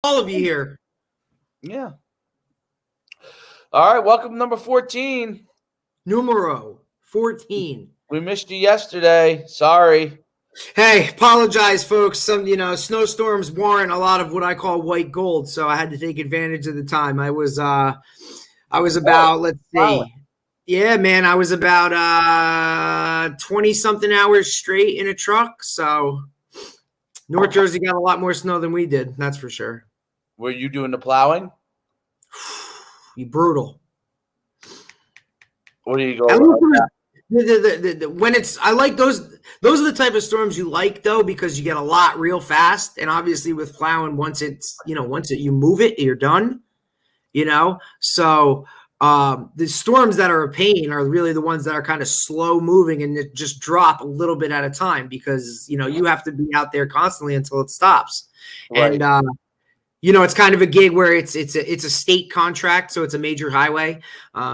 all of you here. Yeah. All right, welcome to number 14. Numero 14. We missed you yesterday. Sorry. Hey, apologize, folks. Some, snowstorms warrant a lot of what I call white gold, so I had to take advantage of the time. I was about, let's see. Yeah, man, I was about 20-something hours straight in a truck, so North Jersey got a lot more snow than we did, that's for sure. Were you doing the plowing? You brutal. What do you go? When it's, I like those. Those are the type of storms you like, though, because you get a lot real fast. And obviously, with plowing, once you move it, you're done. So the storms that are a pain are really the ones that are kind of slow moving and just drop a little bit at a time because you have to be out there constantly until it stops. Right. And it's kind of a gig where it's a state contract, so it's a major highway.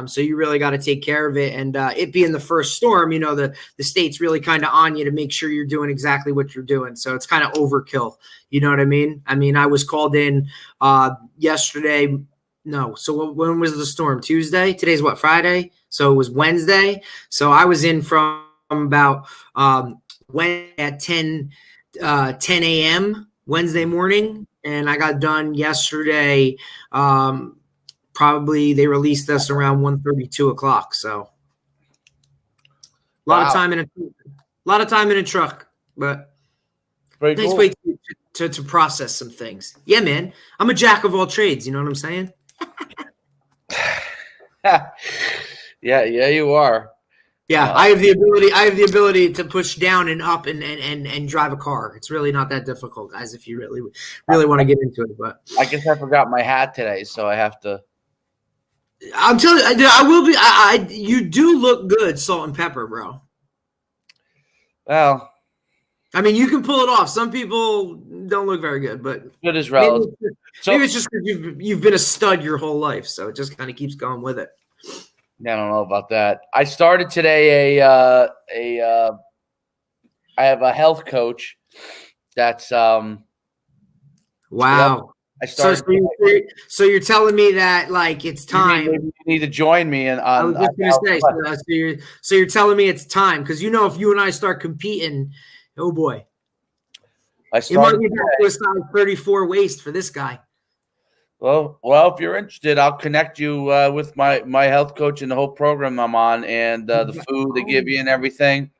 So you really got to take care of it. And it being the first storm, the state's really kind of on you to make sure you're doing exactly what you're doing. So it's kind of overkill. You know what I mean? I was called in yesterday. No. So when was the storm? Tuesday? Today's what, Friday? So it was Wednesday. So I was in from about at 10 a.m. Wednesday morning. And I got done yesterday. Probably they released us around 1:30, 2 o'clock. So a lot of time in a truck, but very nice cool. way to process some things. Yeah, man. I'm a jack of all trades. You know what I'm saying? Yeah, you are. Yeah, I have the ability to push down and up and drive a car. It's really not that difficult, guys, if you really want to get into it. But I guess I forgot my hat today, so I have to. I'm telling you, I will be. You do look good, salt and pepper, bro. Well, you can pull it off. Some people don't look very good, but good is relative. Maybe it's just because you've been a stud your whole life, so it just kind of keeps going with it. I don't know about that. I started today I have a health coach that's wow. I started so you're telling me that like it's time. You need to join me on I was just gonna say so you're telling me it's time because if you and I start competing, oh boy. It might be back to a size 34 waist for this guy. Well, if you're interested, I'll connect you with my health coach and the whole program I'm on and the food they give you and everything.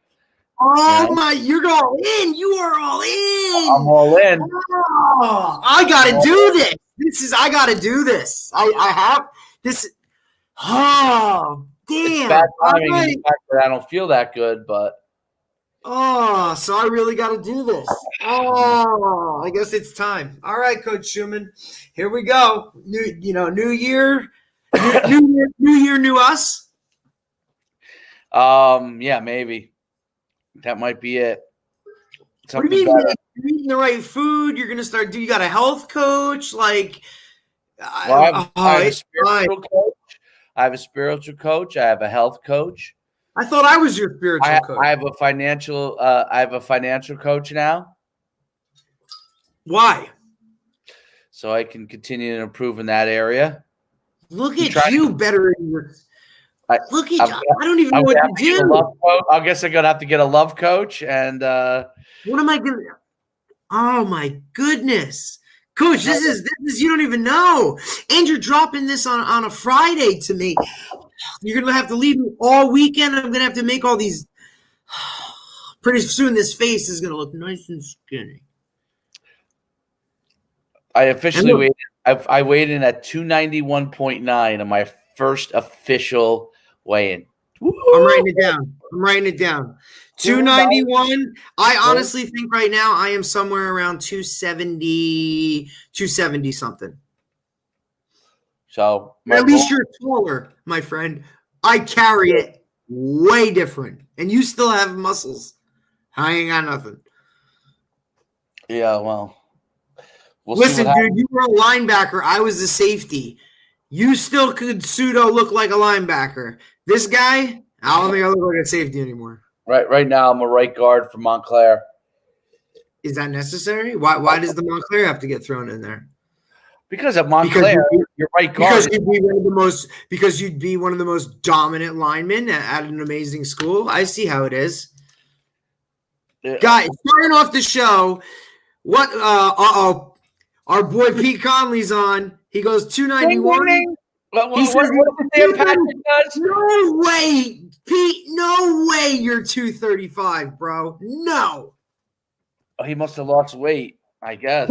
Oh, you're all in. You are all in. I'm all in. Oh, I got to do this. I got to do this. I have this. Oh, damn. It's bad timing in the fact that I don't feel that good, but. Oh, so I really got to do this. Oh, I guess it's time. All right, Coach Schuman, here we go. New year, new year, new us. Yeah, maybe that might be it. What do you mean? You're eating the right food. You're gonna start. You got a health coach, like. I have a spiritual coach. I have a spiritual coach. I have a health coach. I thought I was your spiritual coach. I have a financial coach now. Why? So I can continue to improve in that area. Look at you, better. Look at you. I don't even know what to do. I guess I'm gonna have to get a love coach. And what am I gonna? Oh my goodness, Coach! This is you don't even know. And you're dropping this on a Friday to me. You're going to have to leave me all weekend. I'm going to have to make all these. Pretty soon this face is going to look nice and skinny. I officially weighed in. I weighed in at 291.9 on my first official weigh-in. I'm writing it down. 291. I honestly think right now I am somewhere around 270 something. So at least you're taller, my friend. I carry it way different, and you still have muscles. I ain't got nothing. Yeah, well, listen, dude. You were a linebacker. I was a safety. You still could pseudo look like a linebacker. This guy, I don't think I look like a safety anymore. Right now, I'm a right guard for Montclair. Is that necessary? Why does the Montclair have to get thrown in there? Because at Montclair, your right guard. Because you'd be one of the most dominant linemen at an amazing school. I see how it is. Yeah. Guys, starting off the show, what? Our boy Pete Conley's on. He goes 291. No way, Pete. No way you're 235, bro. No. Oh, he must have lost weight, I guess.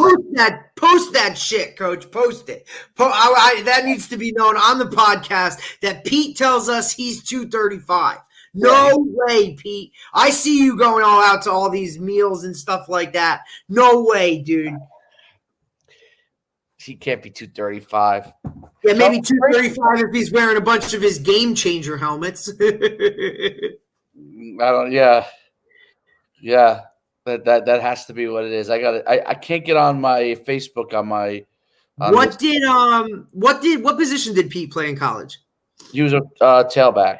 Post that shit, Coach. Post it. That needs to be known on the podcast that Pete tells us he's 235. No way, Pete. I see you going all out to all these meals and stuff like that. No way, dude. He can't be 235. Yeah, maybe 235 if he's wearing a bunch of his game changer helmets. Yeah. That has to be what it is. I can't get on my Facebook on my. What position did Pete play in college? He was a tailback.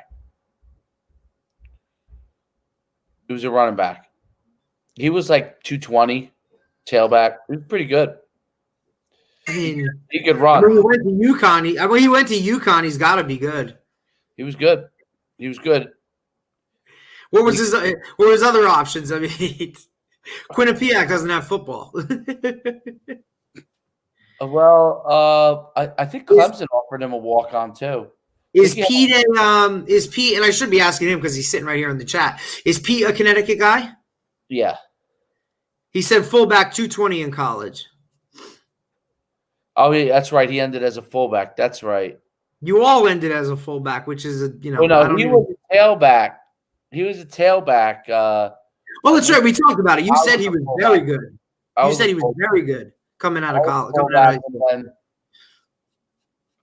He was a running back. He was like 220 tailback. He was pretty good. I mean, he could run. He went to UConn. He went to UConn. He's got to be good. He was good. What was his other options? I mean, Quinnipiac doesn't have football. I think Clemson offered him a walk-on too. Is Pete, and I should be asking him because he's sitting right here in the chat. Is Pete a Connecticut guy? Yeah. He said fullback 220 in college. Oh, yeah, that's right. He ended as a fullback. That's right. You all ended as a fullback, which is he was a tailback. He was a tailback. That's right. We talked about it. You said he was very good. You said he was very good coming out of college.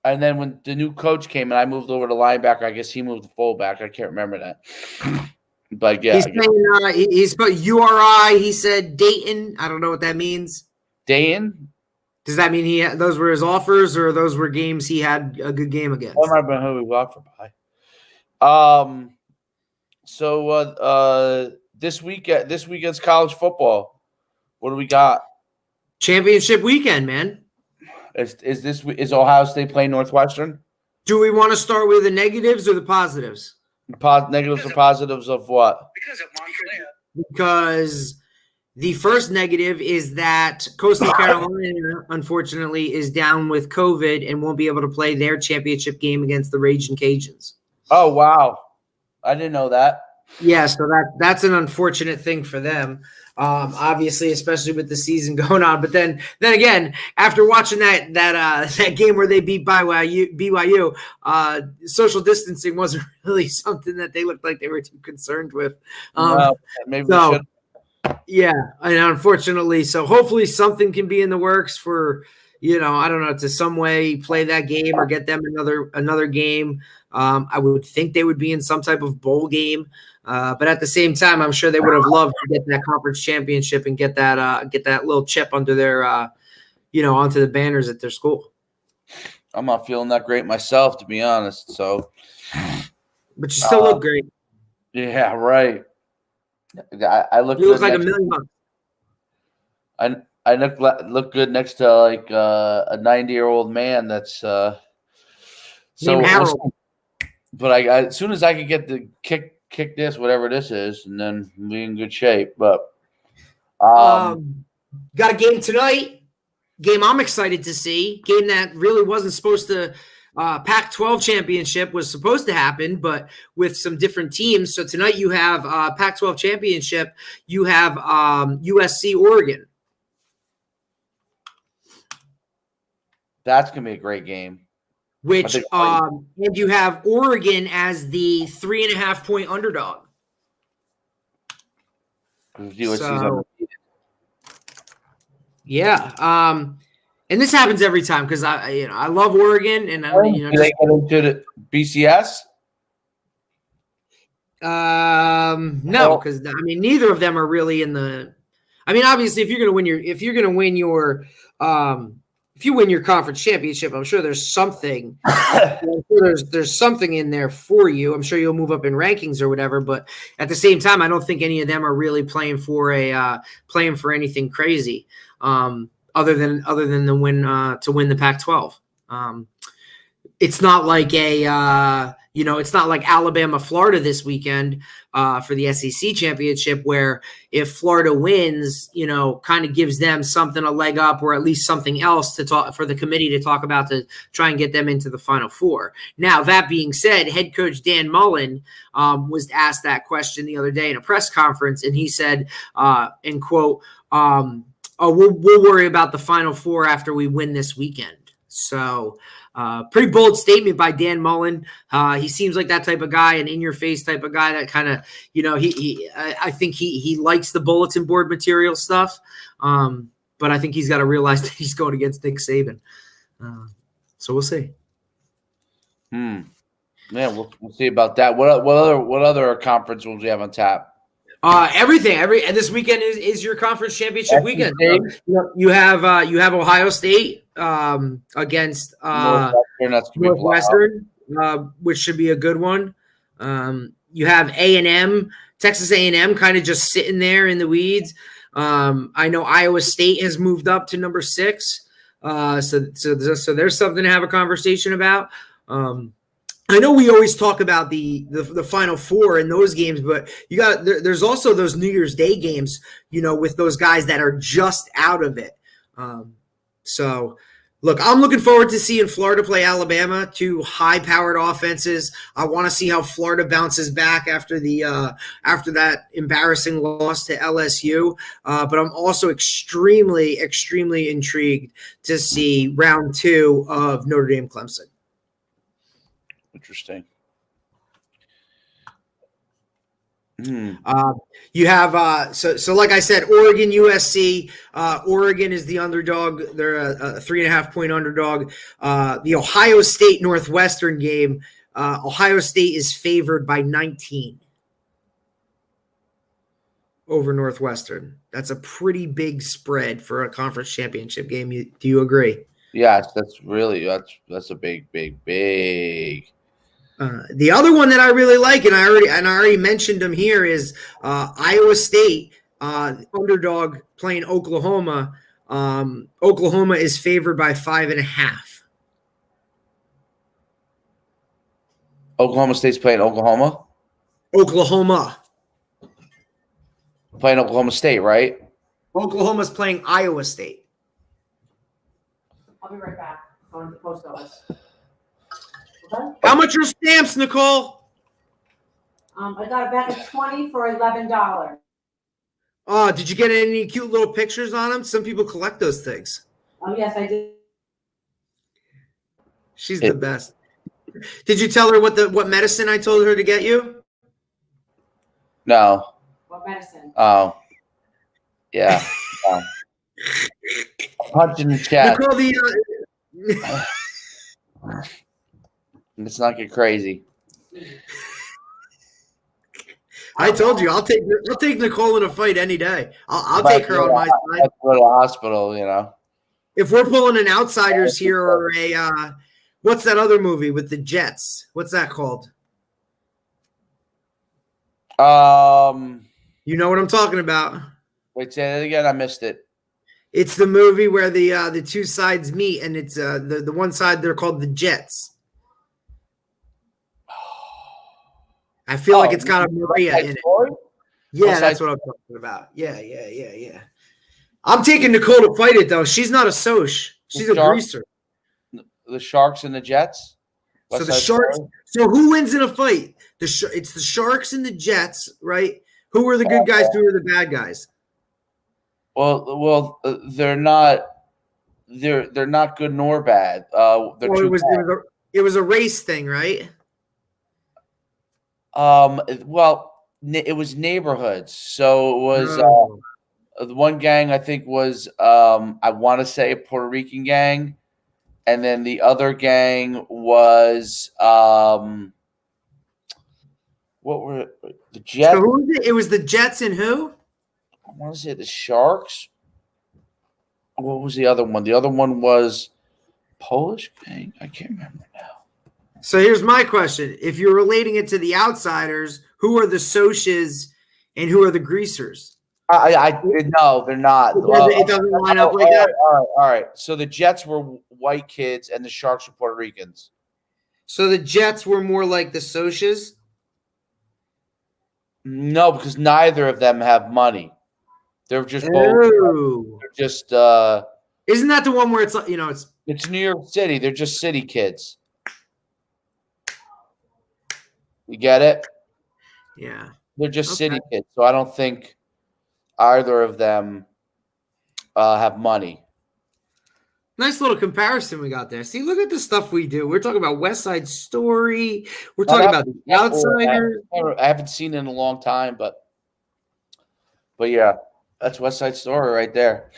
And then when the new coach came and I moved over to linebacker, I guess he moved to fullback. I can't remember that. But yeah. He's saying he's put URI. He said Dayton. I don't know what that means. Dayton? Does that mean those were his offers or those were games he had a good game against? I don't remember who he was offered by. So this weekend's college football. What do we got? Championship weekend, man. Is Ohio State playing Northwestern? Do we want to start with the negatives or the positives? Negatives or positives of what? Because the first negative is that Coastal Carolina, unfortunately, is down with COVID and won't be able to play their championship game against the Ragin' Cajuns. Oh, wow. I didn't know that. Yeah, so that's an unfortunate thing for them. Obviously, especially with the season going on. But then again, after watching that game where they beat BYU, social distancing wasn't really something that they looked like they were too concerned with. Maybe we should. Yeah, and unfortunately, so hopefully something can be in the works for, I don't know, to some way play that game or get them another game. I would think they would be in some type of bowl game. But at the same time, I'm sure they would have loved to get that conference championship and get that little chip under their, onto the banners at their school. I'm not feeling that great myself, to be honest. So, but you still look great. Yeah, right. I look. You look like $1 million. I look good next to like a 90-year-old man. That's so. But as soon as I can get the kick this, whatever this is, and then be in good shape. But got a game tonight. Game I'm excited to see. Game that really wasn't supposed to. Pac-12 championship was supposed to happen, but with some different teams. So tonight you have Pac-12 championship. You have USC Oregon. That's gonna be a great game. Which and you have Oregon as the 3.5-point underdog. Yeah. And this happens every time because I love Oregon and do they get into the BCS? No, because neither of them are really in the. Obviously, if you win your conference championship, I'm sure there's something. there's something in there for you. I'm sure you'll move up in rankings or whatever. But at the same time, I don't think any of them are really playing for anything crazy. other than the win to win the Pac-12. It's not like it's not like Alabama, Florida this weekend for the SEC championship, where if Florida wins, kind of gives them something a leg up, or at least something else to talk for the committee to talk about to try and get them into the Final Four. Now, that being said, head coach Dan Mullen was asked that question the other day in a press conference, and he said, and quote, "Oh, we'll worry about the Final Four after we win this weekend." So. Pretty bold statement by Dan Mullen. He seems like that type of guy, an in-your-face type of guy that kind of, I think he likes the bulletin board material stuff. But I think he's got to realize that he's going against Nick Saban. So we'll see. Yeah, we'll see about that. What other conference will we have on tap? Everything. And this weekend is your conference championship weekend. You have Ohio State against Northwestern, which should be a good one. You have A&M, Texas A&M, kind of just sitting there in the weeds. I know Iowa State has moved up to number 6, so there's something to have a conversation about. I know we always talk about the Final Four in those games, but there's also those New Year's Day games, with those guys that are just out of it. So, look, I'm looking forward to seeing Florida play Alabama, 2 high-powered offenses. I want to see how Florida bounces back after that embarrassing loss to LSU. But I'm also extremely, extremely intrigued to see round 2 of Notre Dame Clemson. Interesting. You have so like I said, Oregon, USC. Oregon is the underdog. They're a 3.5-point underdog. The Ohio State Northwestern game. Ohio State is favored by 19 over Northwestern. That's a pretty big spread for a conference championship game. Do you agree? Yes, that's a big. The other one that I really like, and I already mentioned them here, is Iowa State underdog playing Oklahoma. Oklahoma is favored by 5.5. Oklahoma State's playing Oklahoma. Oklahoma playing Oklahoma State, right? Oklahoma's playing Iowa State. I'll be right back. Going to the post office. How much are stamps, Nicole? I got a bag of 20 for $11. Oh, did you get any cute little pictures on them? Some people collect those things. Oh, yes, I did. She's the best. Did you tell her what medicine I told her to get you? No. What medicine? Oh. Yeah. Punch in the chat. Nicole, Let's not get crazy. I told you I'll take Nicole in a fight any day. I'll take her on my side. Go to the hospital, If we're pulling an Outsiders here, or a what's that other movie with the Jets? What's that called? You know what I'm talking about. Wait, say that again. I missed it. It's the movie where the two sides meet, and it's the one side they're called the Jets. I feel like it's got a Maria in it. Yeah, that's what I'm talking about. Yeah. I'm taking Nicole to fight it, though. She's not a Soch. She's a greaser. The Sharks and the Jets? So the Sharks. So who wins in a fight? It's the Sharks and the Jets, right? Who are the good guys? Who are the bad guys? Well, they're not. They're not good nor bad. It was a race thing, right? Well, it was neighborhoods. So it was the one gang I think was I want to say a Puerto Rican gang, and then the other gang was what were the Jets? So who was it? It was the Jets and who? I want to say the Sharks. What was the other one? The other one was Polish gang. I can't remember now. So here's my question. If you're relating it to the Outsiders, who are the Soches and who are the Greasers? No, they're not. It doesn't line up like that. All right. So the Jets were white kids, and the Sharks were Puerto Ricans. So the Jets were more like the Socias? No, because neither of them have money. They're just both. They're just. Isn't that the one where it's It's New York City. They're just city kids. You get it? Yeah. They're just city kids. So I don't think either of them have money. Nice little comparison we got there. See, look at the stuff we do. We're talking about West Side Story. We're talking about The Outsiders. I haven't seen it in a long time, but yeah, that's West Side Story right there.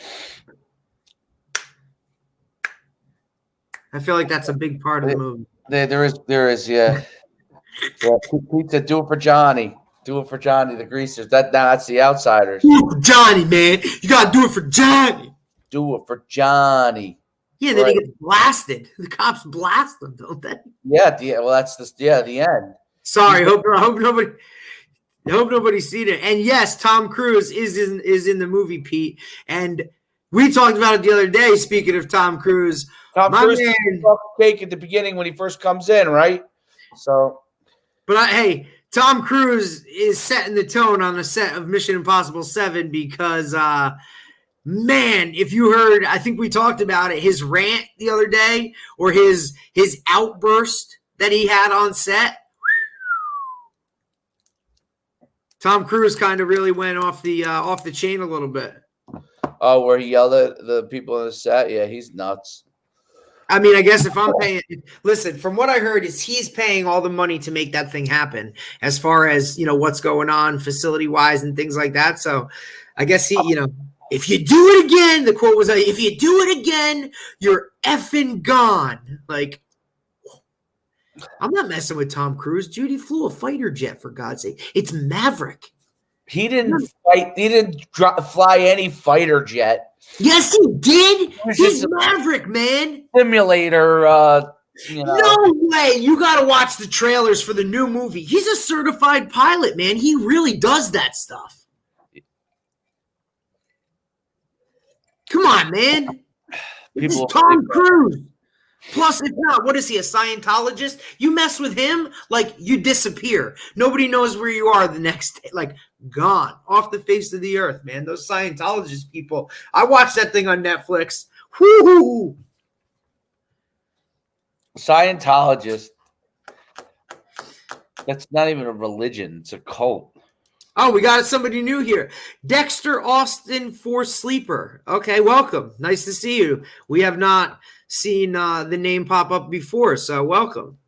I feel like that's a big part of the movie. There is, yeah. Pizza, do it for Johnny. Do it for Johnny, the Greasers. That's The Outsiders. Do it for Johnny, man. You gotta do it for Johnny. Do it for Johnny. Yeah, then he gets blasted. The cops blast him, don't they? Yeah, that's the end. Sorry, hope nobody's seen it. And yes, Tom Cruise is in the movie, Pete. And we talked about it the other day. Speaking of Tom Cruise, Tom Cruise cake at the beginning when he first comes in, right? So, but hey, Tom Cruise is setting the tone on the set of Mission Impossible 7 because, man, if you heard, I think we talked about it, his rant the other day or his outburst that he had on set. Tom Cruise kind of really went off the chain a little bit. Oh, where he yelled at the people on the set? Yeah, he's nuts. I mean, I guess if I'm paying – listen, from what I heard is he's paying all the money to make that thing happen as far as, what's going on facility-wise and things like that. So I guess he, if you do it again, the quote was, if you do it again, you're effing gone. Like, I'm not messing with Tom Cruise. Dude, he flew a fighter jet, for God's sake. It's Maverick. He didn't fight. He didn't fly any fighter jet. Yes, he did. He's Maverick, man. Simulator. No way. You got to watch the trailers for the new movie. He's a certified pilot, man. He really does that stuff. Come on, man. This is Tom Cruise. Plus, if not, what is he, a Scientologist? You mess with him, like, you disappear. Nobody knows where you are the next day. Like, gone. Off the face of the earth, man. Those Scientologist people. I watched that thing on Netflix. Whoo! Scientologist. That's not even a religion. It's a cult. Oh, we got somebody new here. Dexter Austin for Sleeper. Okay, welcome. Nice to see you. We have not seen the name pop up before, so welcome.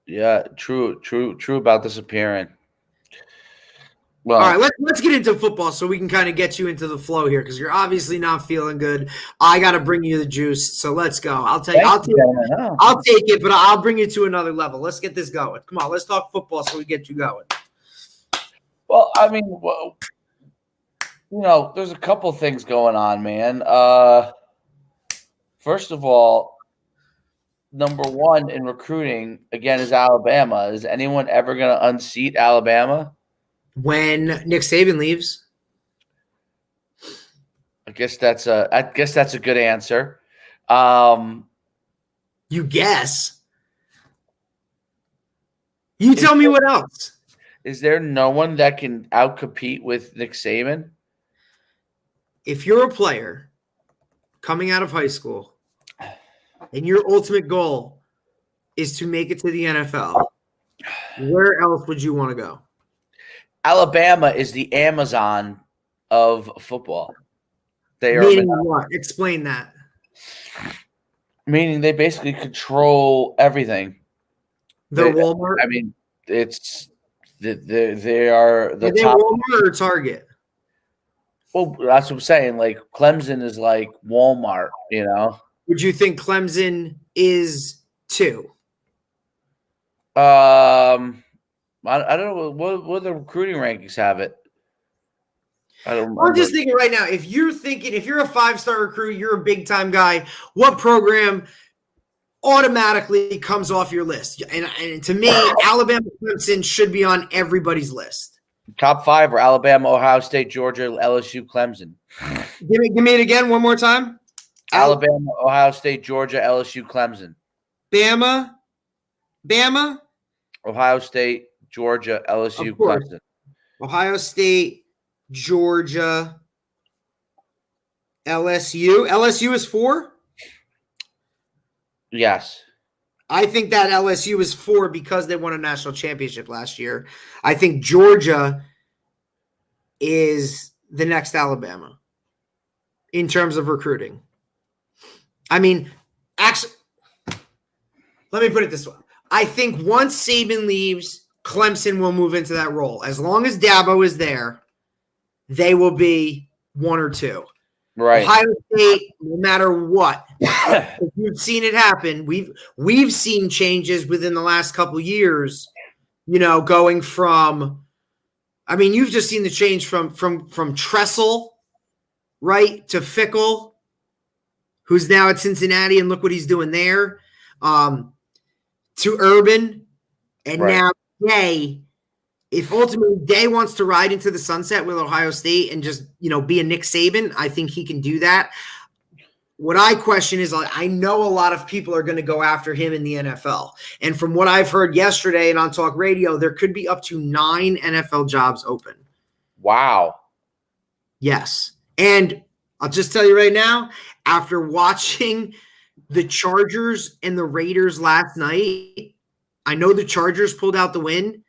Yeah, true about disappearing. Well, all right, let's get into football so we can kind of get you into the flow here because you're obviously not feeling good. I got to bring you the juice, so let's go. I'll take it, but I'll bring you to another level. Let's get this going. Come on, let's talk football so we get you going. Well, I mean, there's a couple things going on, man. First of all, number one in recruiting, again, is Alabama. Is anyone ever going to unseat Alabama? When Nick Saban leaves? I guess that's a good answer. You guess. You tell me what else. Is there no one that can outcompete with Nick Saban? If you're a player coming out of high school and your ultimate goal is to make it to the NFL, where else would you want to go? Alabama is the Amazon of football. They are. Meaning what? Explain that. Meaning they basically control everything. They're Walmart? I mean, it's they are the top. Walmart or Target? Well, that's what I'm saying. Like Clemson is like Walmart, Would you think Clemson is too? I don't know what the recruiting rankings have it. I don't remember. I'm just thinking right now, if you're a 5-star recruit, you're a big time guy, what program automatically comes off your list? And to me, Alabama Clemson should be on everybody's list. Top 5 are Alabama, Ohio State, Georgia, LSU, Clemson. Give me it again one more time. Alabama, Ohio State, Georgia, LSU, Clemson. Bama, Ohio State, Georgia, LSU, Clemson. Ohio State, Georgia, LSU. LSU is 4? Yes. I think that LSU is 4 because they won a national championship last year. I think Georgia is the next Alabama in terms of recruiting. I mean, actually, let me put it this way. I think once Saban leaves, Clemson will move into that role. As long as Dabo is there, they will be 1 or 2. Right. Ohio State, no matter what, you've seen it happen. We've seen changes within the last couple of years, going from, I mean, you've just seen the change from Tressel, right, to Fickle, who's now at Cincinnati, and look what he's doing there, to Urban, and right. now Day. If ultimately Day wants to ride into the sunset with Ohio State and just, be a Nick Saban, I think he can do that. What I question is, I know a lot of people are going to go after him in the NFL. And from what I've heard yesterday and on Talk Radio, there could be up to 9 NFL jobs open. Wow. Yes. And I'll just tell you right now, after watching the Chargers and the Raiders last night, I know the Chargers pulled out the win,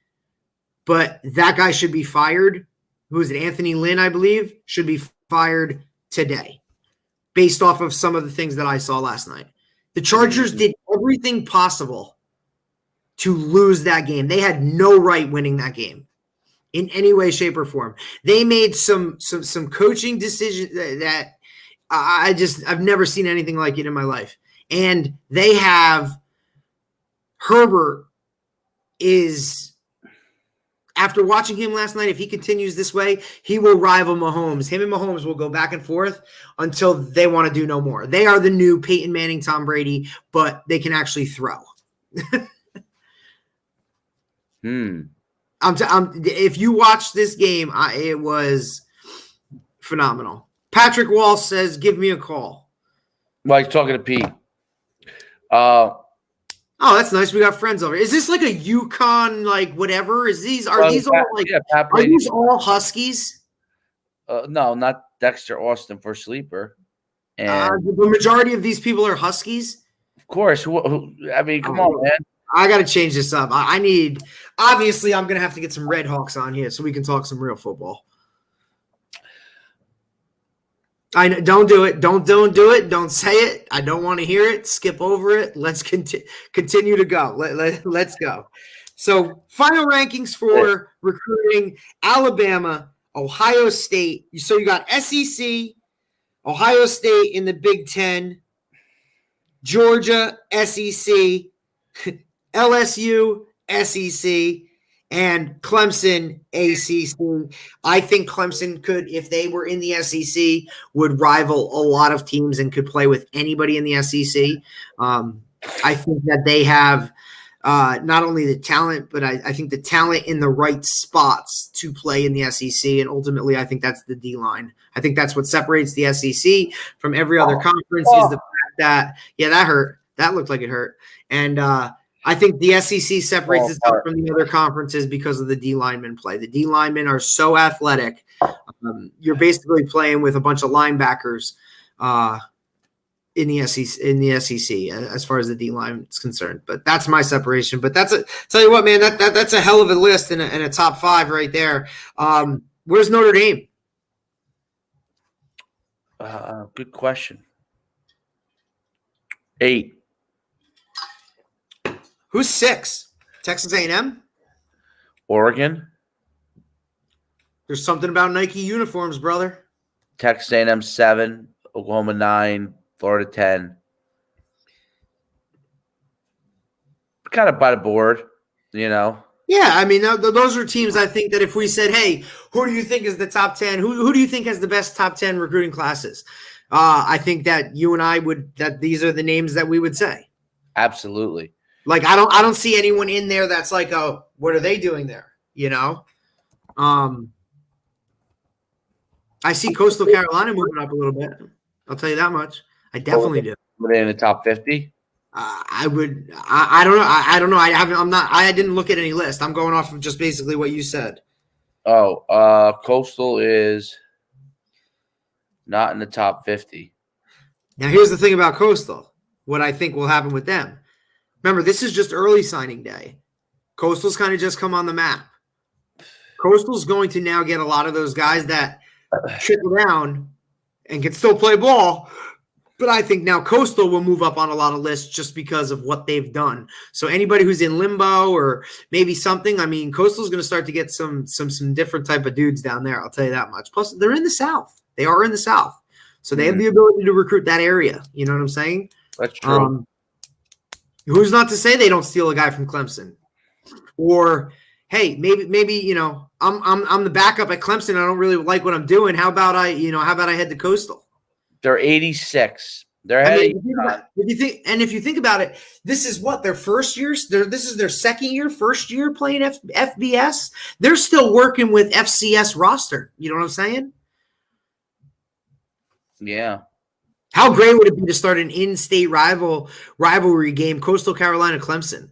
but that guy should be fired. Who is it? Anthony Lynn, I believe, should be fired today based off of some of the things that I saw last night. The Chargers did everything possible to lose that game. They had no right winning that game in any way, shape, or form. They made some coaching decisions that I've never seen anything like it in my life. And they have Herbert is – after watching him last night, if he continues this way, he will rival Mahomes. Him and Mahomes will go back and forth until they want to do no more. They are the new Peyton Manning, Tom Brady, but they can actually throw. If you watch this game, it was phenomenal. Patrick Wall says, give me a call. Well, he's talking to Pete. Oh, that's nice. We got friends over. Is this like a Yukon, like whatever? Are these all like? Yeah, are these all Huskies? No, not Dexter Austin for sleeper. And the majority of these people are Huskies. Of course. I mean, come on, man. I got to change this up. I need. Obviously, I'm gonna have to get some Red Hawks on here so we can talk some real football. I know, don't do it. Don't do it. Don't say it. I don't want to hear it. Skip over it. Let's continue to go. Let's go. So final rankings for recruiting: Alabama, Ohio State. So you got SEC, Ohio State in the Big Ten, Georgia, SEC, LSU, SEC, and Clemson, ACC. I think Clemson could, if they were in the SEC, would rival a lot of teams and could play with anybody in the SEC. I think that they have not only the talent, but I think the talent in the right spots to play in the SEC. And ultimately, I think that's the D-line. I think that's what separates the SEC from every other conference is the fact that, that hurt. That looked like it hurt. And I think the SEC separates itself from the other conferences because of the D linemen play. The D linemen are so athletic. You're basically playing with a bunch of linebackers in the SEC as far as the D line is concerned. But that's my separation. But tell you what, man, that's a hell of a list and a top 5 right there. Where's Notre Dame? Good question. 8. Who's 6? Texas A&M? Oregon? There's something about Nike uniforms, brother. Texas A&M 7, Oklahoma 9, Florida 10. Kind of by the board, Yeah, I mean, those are teams I think that if we said, hey, who do you think is the top 10? Who do you think has the best top 10 recruiting classes? I think that you and I that these are the names that we would say. Absolutely. Like I don't see anyone in there that's like, oh, what are they doing there? I see Coastal Carolina moving up a little bit. I'll tell you that much. I definitely do. Were they in the top 50? I would. I don't know. I don't know. I haven't. I'm not. I didn't look at any list. I'm going off of just basically what you said. Oh, Coastal is not in the top 50. Now, here's the thing about Coastal. What I think will happen with them. Remember, this is just early signing day. Coastal's kind of just come on the map. Coastal's going to now get a lot of those guys that trickle down and can still play ball. But I think now Coastal will move up on a lot of lists just because of what they've done. So anybody who's in limbo or maybe something, I mean, Coastal's going to start to get some different type of dudes down there. I'll tell you that much. Plus, they're in the South. They are in the South. So they have the ability to recruit that area. You know what I'm saying? That's true. Who's not to say they don't steal a guy from Clemson? Or, hey, maybe you know, I'm the backup at Clemson. I don't really like what I'm doing. How about I head to Coastal? They're 86. They're if you think about it, this is what their first year. This is their second year, first year playing FBS. They're still working with FCS roster. You know what I'm saying? Yeah. How great would it be to start an in-state rivalry game, Coastal Carolina Clemson?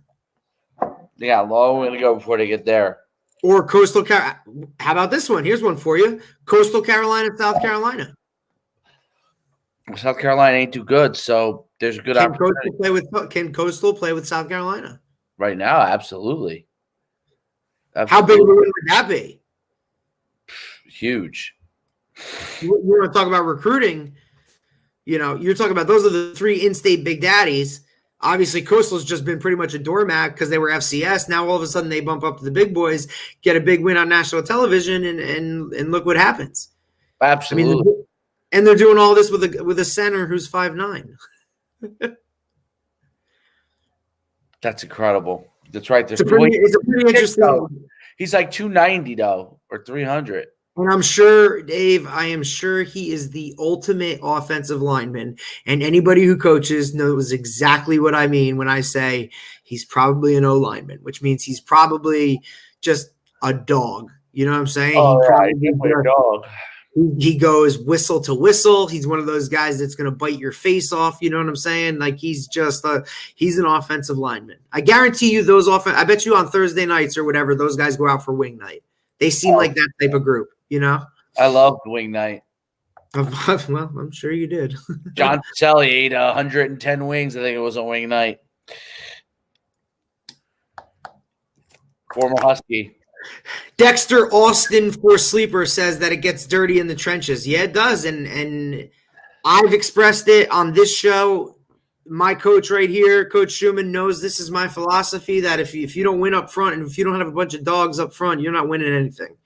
They got a long way to go before they get there. Or Coastal How about this one? Here's one for you: Coastal Carolina, South Carolina. South Carolina ain't too good, so there's a good opportunity. Can Coastal play with South Carolina right now? Absolutely. How big of a win would that be? Huge. You want to talk about recruiting? You know, you're talking about those are the three in-state big daddies. Obviously, Coastal's just been pretty much a doormat because they were FCS. Now all of a sudden they bump up to the big boys, get a big win on national television, and look what happens. Absolutely. I mean, and they're doing all this with a center who's 5'9". That's incredible. That's right. It's a pretty interesting. He's like 290 though, or 300. And I'm sure, Dave, he is the ultimate offensive lineman. And anybody who coaches knows exactly what I mean when I say he's probably an O-lineman, which means he's probably just a dog. You know what I'm saying? Definitely a dog. He goes whistle to whistle. He's one of those guys that's going to bite your face off. You know what I'm saying? Like he's an offensive lineman. I guarantee you I bet you on Thursday nights or whatever, those guys go out for wing night. They seem like that type of group, you know? I love wing night. Well, I'm sure you did. John Pacelli ate 110 wings. I think it was a wing night. Former Husky. Dexter Austin for Sleeper says that it gets dirty in the trenches. Yeah, it does. And I've expressed it on this show. My coach right here, Coach Schuman, knows this is my philosophy that if you don't win up front and if you don't have a bunch of dogs up front, you're not winning anything.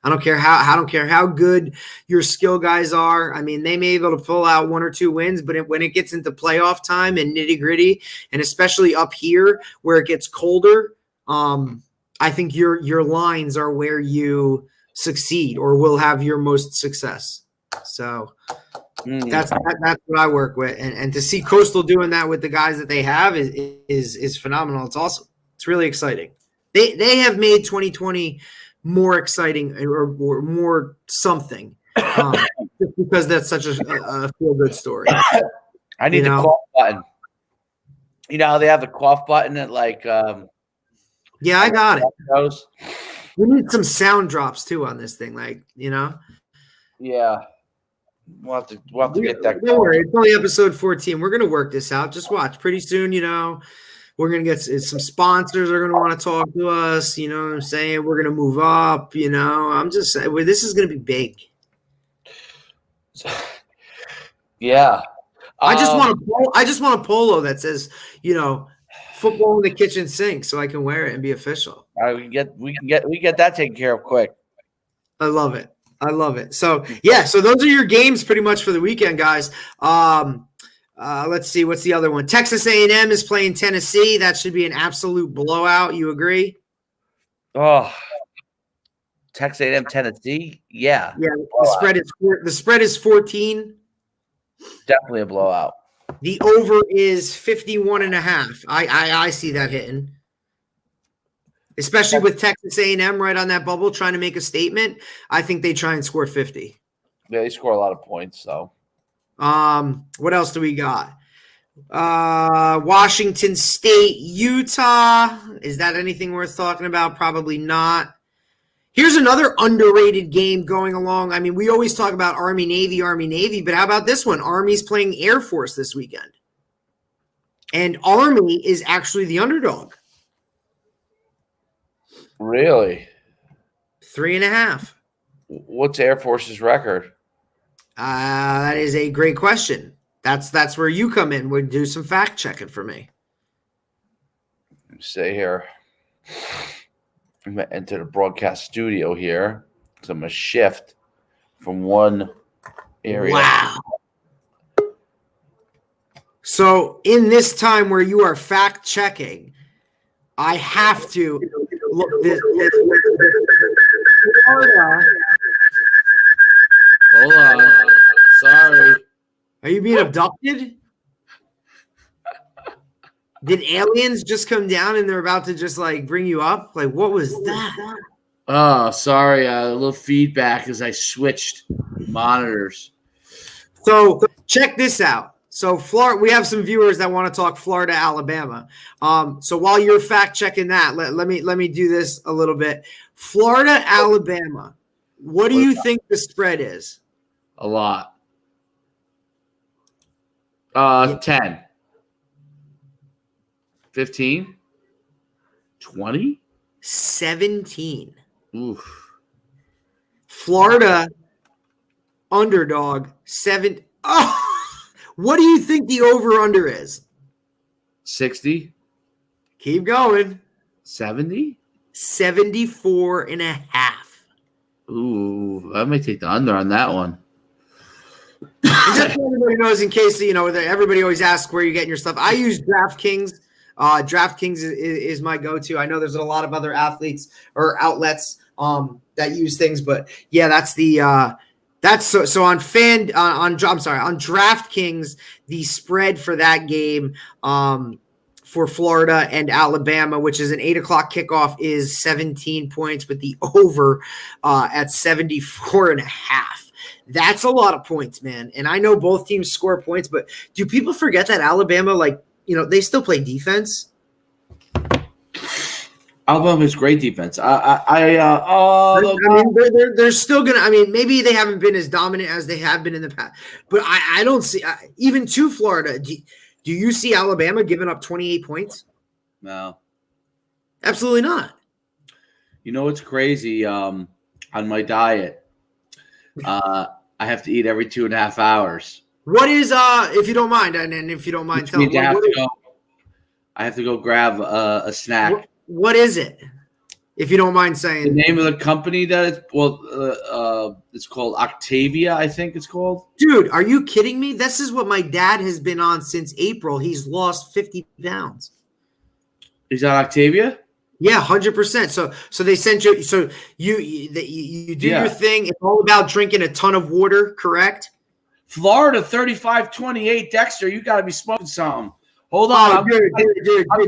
I don't care how good your skill guys are. I mean, they may be able to pull out 1 or 2 wins, but when it gets into playoff time and nitty gritty, and especially up here where it gets colder, I think your lines are where you succeed or will have your most success. So that's what I work with, and to see Coastal doing that with the guys that they have is phenomenal. It's awesome. It's really exciting. They have made 2020 more exciting or more something just because that's such a feel good story. I need the cough button. You know how they have the cough button at like. Yeah, I got it. Shows? We need some sound drops too on this thing, like Yeah. We'll have to get that. Don't worry, it's only episode 14. We're gonna work this out. Just watch. Pretty soon, we're gonna get some sponsors are gonna want to talk to us. You know what I'm saying? We're gonna move up. I'm just saying this is gonna be big. Yeah. I just want a polo that says, football in the kitchen sink, so I can wear it and be official. We get that taken care of quick. I love it. So so those are your games pretty much for the weekend, guys. Let's see, what's the other one? Texas A&M is playing Tennessee. That should be an absolute blowout. You agree? Oh, Texas A&M, Tennessee. Yeah. Yeah. The spread is 14. Definitely a blowout. The over is 51.5. I see that hitting. especially with Texas A&M right on that bubble trying to make a statement. I think they try and score 50. Yeah, they score a lot of points, so. What else do we got? Washington State, Utah. Is that anything worth talking about? Probably not. Here's another underrated game going along. I mean, we always talk about Army, Navy, but how about this one? Army's playing Air Force this weekend. And Army is actually the underdog. Really? 3.5. What's Air Force's record? That is a great question. That's where you come in. Would do some fact checking for me. Let me see here. I'm going to enter the broadcast studio here because I'm going to shift from one area. Wow. So in this time where you are fact checking, I have to look this. Hold on. Sorry. Are you being abducted? Did aliens just come down and they're about to just like bring you up? Like, what was that? Oh, sorry. A little feedback as I switched monitors. So check this out. So Florida, we have some viewers that want to talk Florida, Alabama. So while you're fact checking that, let me do this a little bit. Florida, Alabama. What do you think the spread is? A lot. 10. 15? 20? 17. Oof. Florida underdog 7. Oh, what do you think the over-under is? 60? Keep going. 70? 74.5. Ooh, I might take the under on that one. And just so everybody knows, in case that everybody always asks where you're getting your stuff. I use DraftKings. DraftKings is my go-to. I know there's a lot of other athletes or outlets that use things, but yeah, that's the that's so on DraftKings, the spread for that game for Florida and Alabama, which is an 8:00 kickoff, is 17 points, with the over at 74.5. That's a lot of points, man. And I know both teams score points, but do people forget that Alabama, they still play defense? Alabama has great defense. They're still gonna. I mean, maybe they haven't been as dominant as they have been in the past, but I don't see even to Florida. Do you see Alabama giving up 28 points? No. Absolutely not. You know what's crazy? On my diet, I have to eat every 2.5 hours. What is if you don't mind, and if you don't mind, tell me. I have to go grab a snack. What is it? If you don't mind saying. The name of the company that it's called Octavia, I think it's called. Dude, are you kidding me? This is what my dad has been on since April. He's lost 50 pounds. Is that Octavia? Yeah, 100%. So they sent you. So you do your thing. It's all about drinking a ton of water, correct? Florida 35-28. Dexter, you got to be smoking something. Hold on, dude,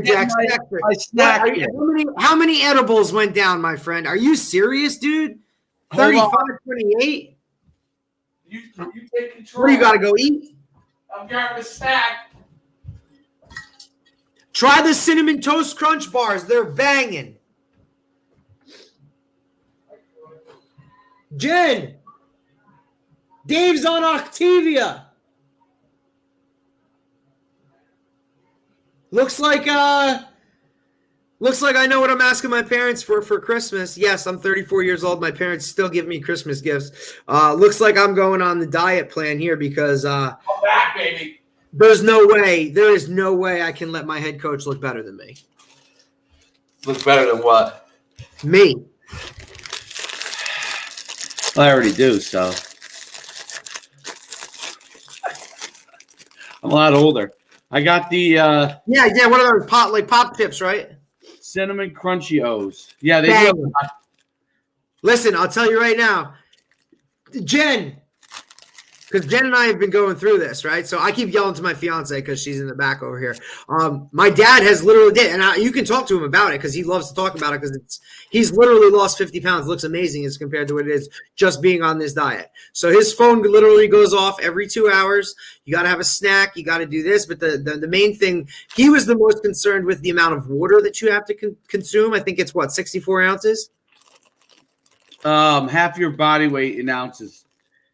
Dexter. My snack. How many edibles went down, my friend? Are you serious, dude? 35-28. You take control. What do you got to go eat? I'm grabbing a snack. Try the Cinnamon Toast Crunch bars. They're banging. Jen, Dave's on Octavia. Looks like I know what I'm asking my parents for Christmas. Yes, I'm 34 years old. My parents still give me Christmas gifts. Looks like I'm going on the diet plan here because come back, baby. There is no way I can let my head coach look better than me. Look better than what? Me. I already do, so. I'm a lot older. I got the yeah. What are those pop tips, right? Cinnamon Crunchy O's. Yeah, they do. Listen, I'll tell you right now, Jen. because Jen and I have been going through this, right? So I keep yelling to my fiance because she's in the back over here. My dad has literally did, and you can talk to him about it because he loves to talk about it because he's literally lost 50 pounds. Looks amazing as compared to what it is just being on this diet. So his phone literally goes off every 2 hours. You got to have a snack. You got to do this. But the main thing, he was the most concerned with the amount of water that you have to consume. I think it's 64 ounces. Half your body weight in ounces.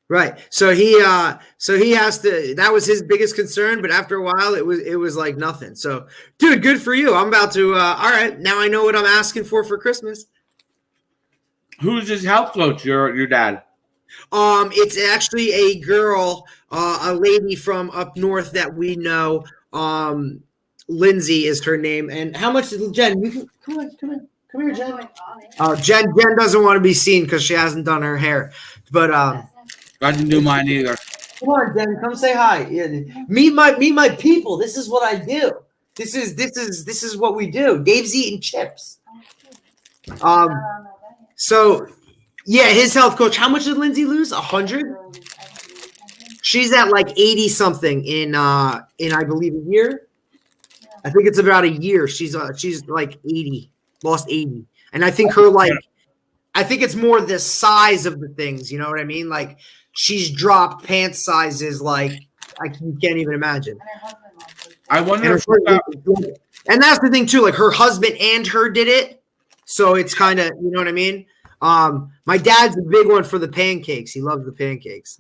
Right. So he has to, that was his biggest concern, but after a while it was like nothing. So dude, good for you. I'm about to, all right, now I know what I'm asking for Christmas. Who's his health coach? Your dad? It's actually a girl, a lady from up north that we know. Lindsay is her name. And how much did Jen, you can, come here, Jen. Jen doesn't want to be seen because she hasn't done her hair, but, I didn't do mine either. come on, Jen, come say hi. Yeah. Meet my people. This is what I do. This is what we do. Dave's eating chips. So yeah, his health coach. How much did Lindsay lose? 100. She's at like 80 something in I believe a year. I think it's about a year. She's like 80, lost 80, and I think I think it's more the size of the things. You know what I mean? Like she's dropped pant sizes like you can't even imagine. I wonder and that's the thing too. Like her husband and her did it, so it's kind of, you know what I mean. My dad's a big one for the pancakes. He loves the pancakes.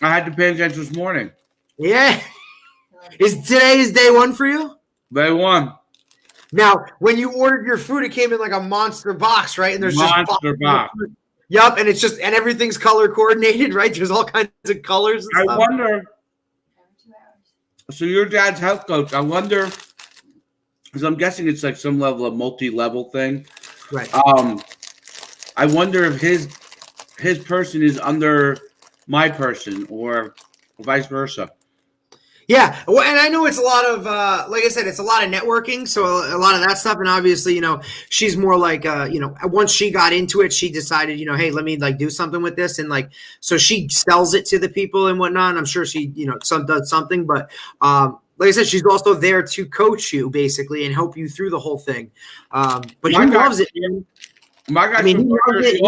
I had the pancakes this morning. Yeah. Today is day one for you? Day one. Now, when you ordered your food, it came in like a monster box, right? And there's monster box. Yup, and and everything's color coordinated, right? There's all kinds of colors. And I wonder. So your dad's health coach. I wonder, because I'm guessing it's like some level of multi-level thing. Right. I wonder if his person is under my person or vice versa. Yeah, well, and I know it's a lot of, like I said, it's a lot of networking, so a lot of that stuff, and obviously, she's more like, once she got into it, she decided, hey, let me like do something with this, and like, so she sells it to the people and whatnot, and I'm sure she, does something, but like I said, she's also there to coach you, basically, and help you through the whole thing, but he loves it, man. My guy, he loves it,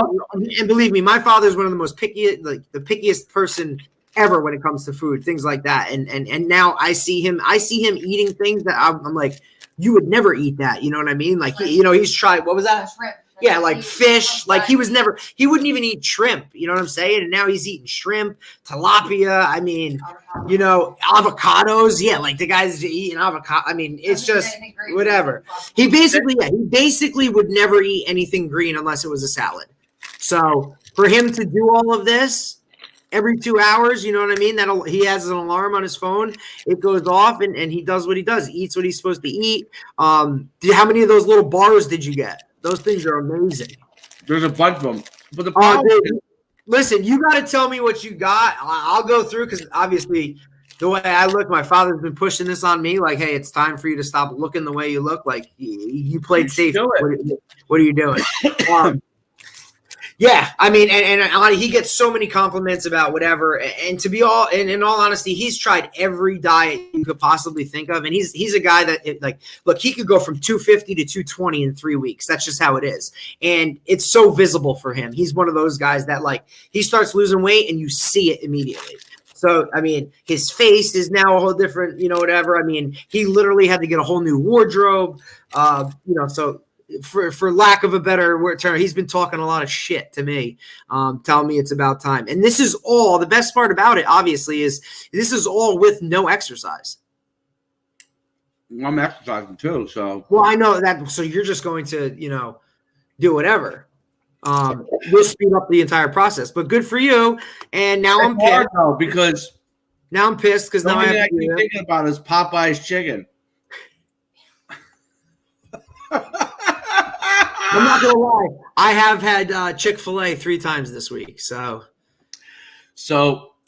and believe me, my father's one of the most the pickiest person ever when it comes to food, things like that. And now I see him eating things that I'm like, you would never eat that. You know what I mean? Like, he's tried, what was that? Shrimp. Yeah, like fish. Like he wouldn't even eat shrimp. You know what I'm saying? And now he's eating shrimp, tilapia. I mean, avocados. Yeah, like the guy's eating avocado. I mean, it's just whatever. He basically would never eat anything green unless it was a salad. So for him to do all of this every 2 hours, you know what I mean? He has an alarm on his phone. It goes off, and he does what he does. He eats what he's supposed to eat. How many of those little bars did you get? Those things are amazing. There's a bunch of them. But the problem listen, you got to tell me what you got. I'll go through because obviously the way I look, my father's been pushing this on me. Like, hey, it's time for you to stop looking the way you look. Like you played safe. What are you doing? Yeah, I mean, and he gets so many compliments about whatever. And to be in all honesty, he's tried every diet you could possibly think of, and he's a guy that look, he could go from 250 to 220 in 3 weeks. That's just how it is, and it's so visible for him. He's one of those guys that like he starts losing weight and you see it immediately. So I mean, his face is now a whole different, whatever. I mean, he literally had to get a whole new wardrobe, so. For lack of a better word term, he's been talking a lot of shit to me, telling me it's about time. And this is all, the best part about it, obviously, is this is all with no exercise. I'm exercising too, so. Well, I know that. So you're just going to, do whatever. We'll speed up the entire process. But good for you. And now I'm pissed. Because now I'm pissed because now I have to keep thinking about is Popeye's chicken. I'm not gonna lie. I have had Chick-fil-A 3 times this week. So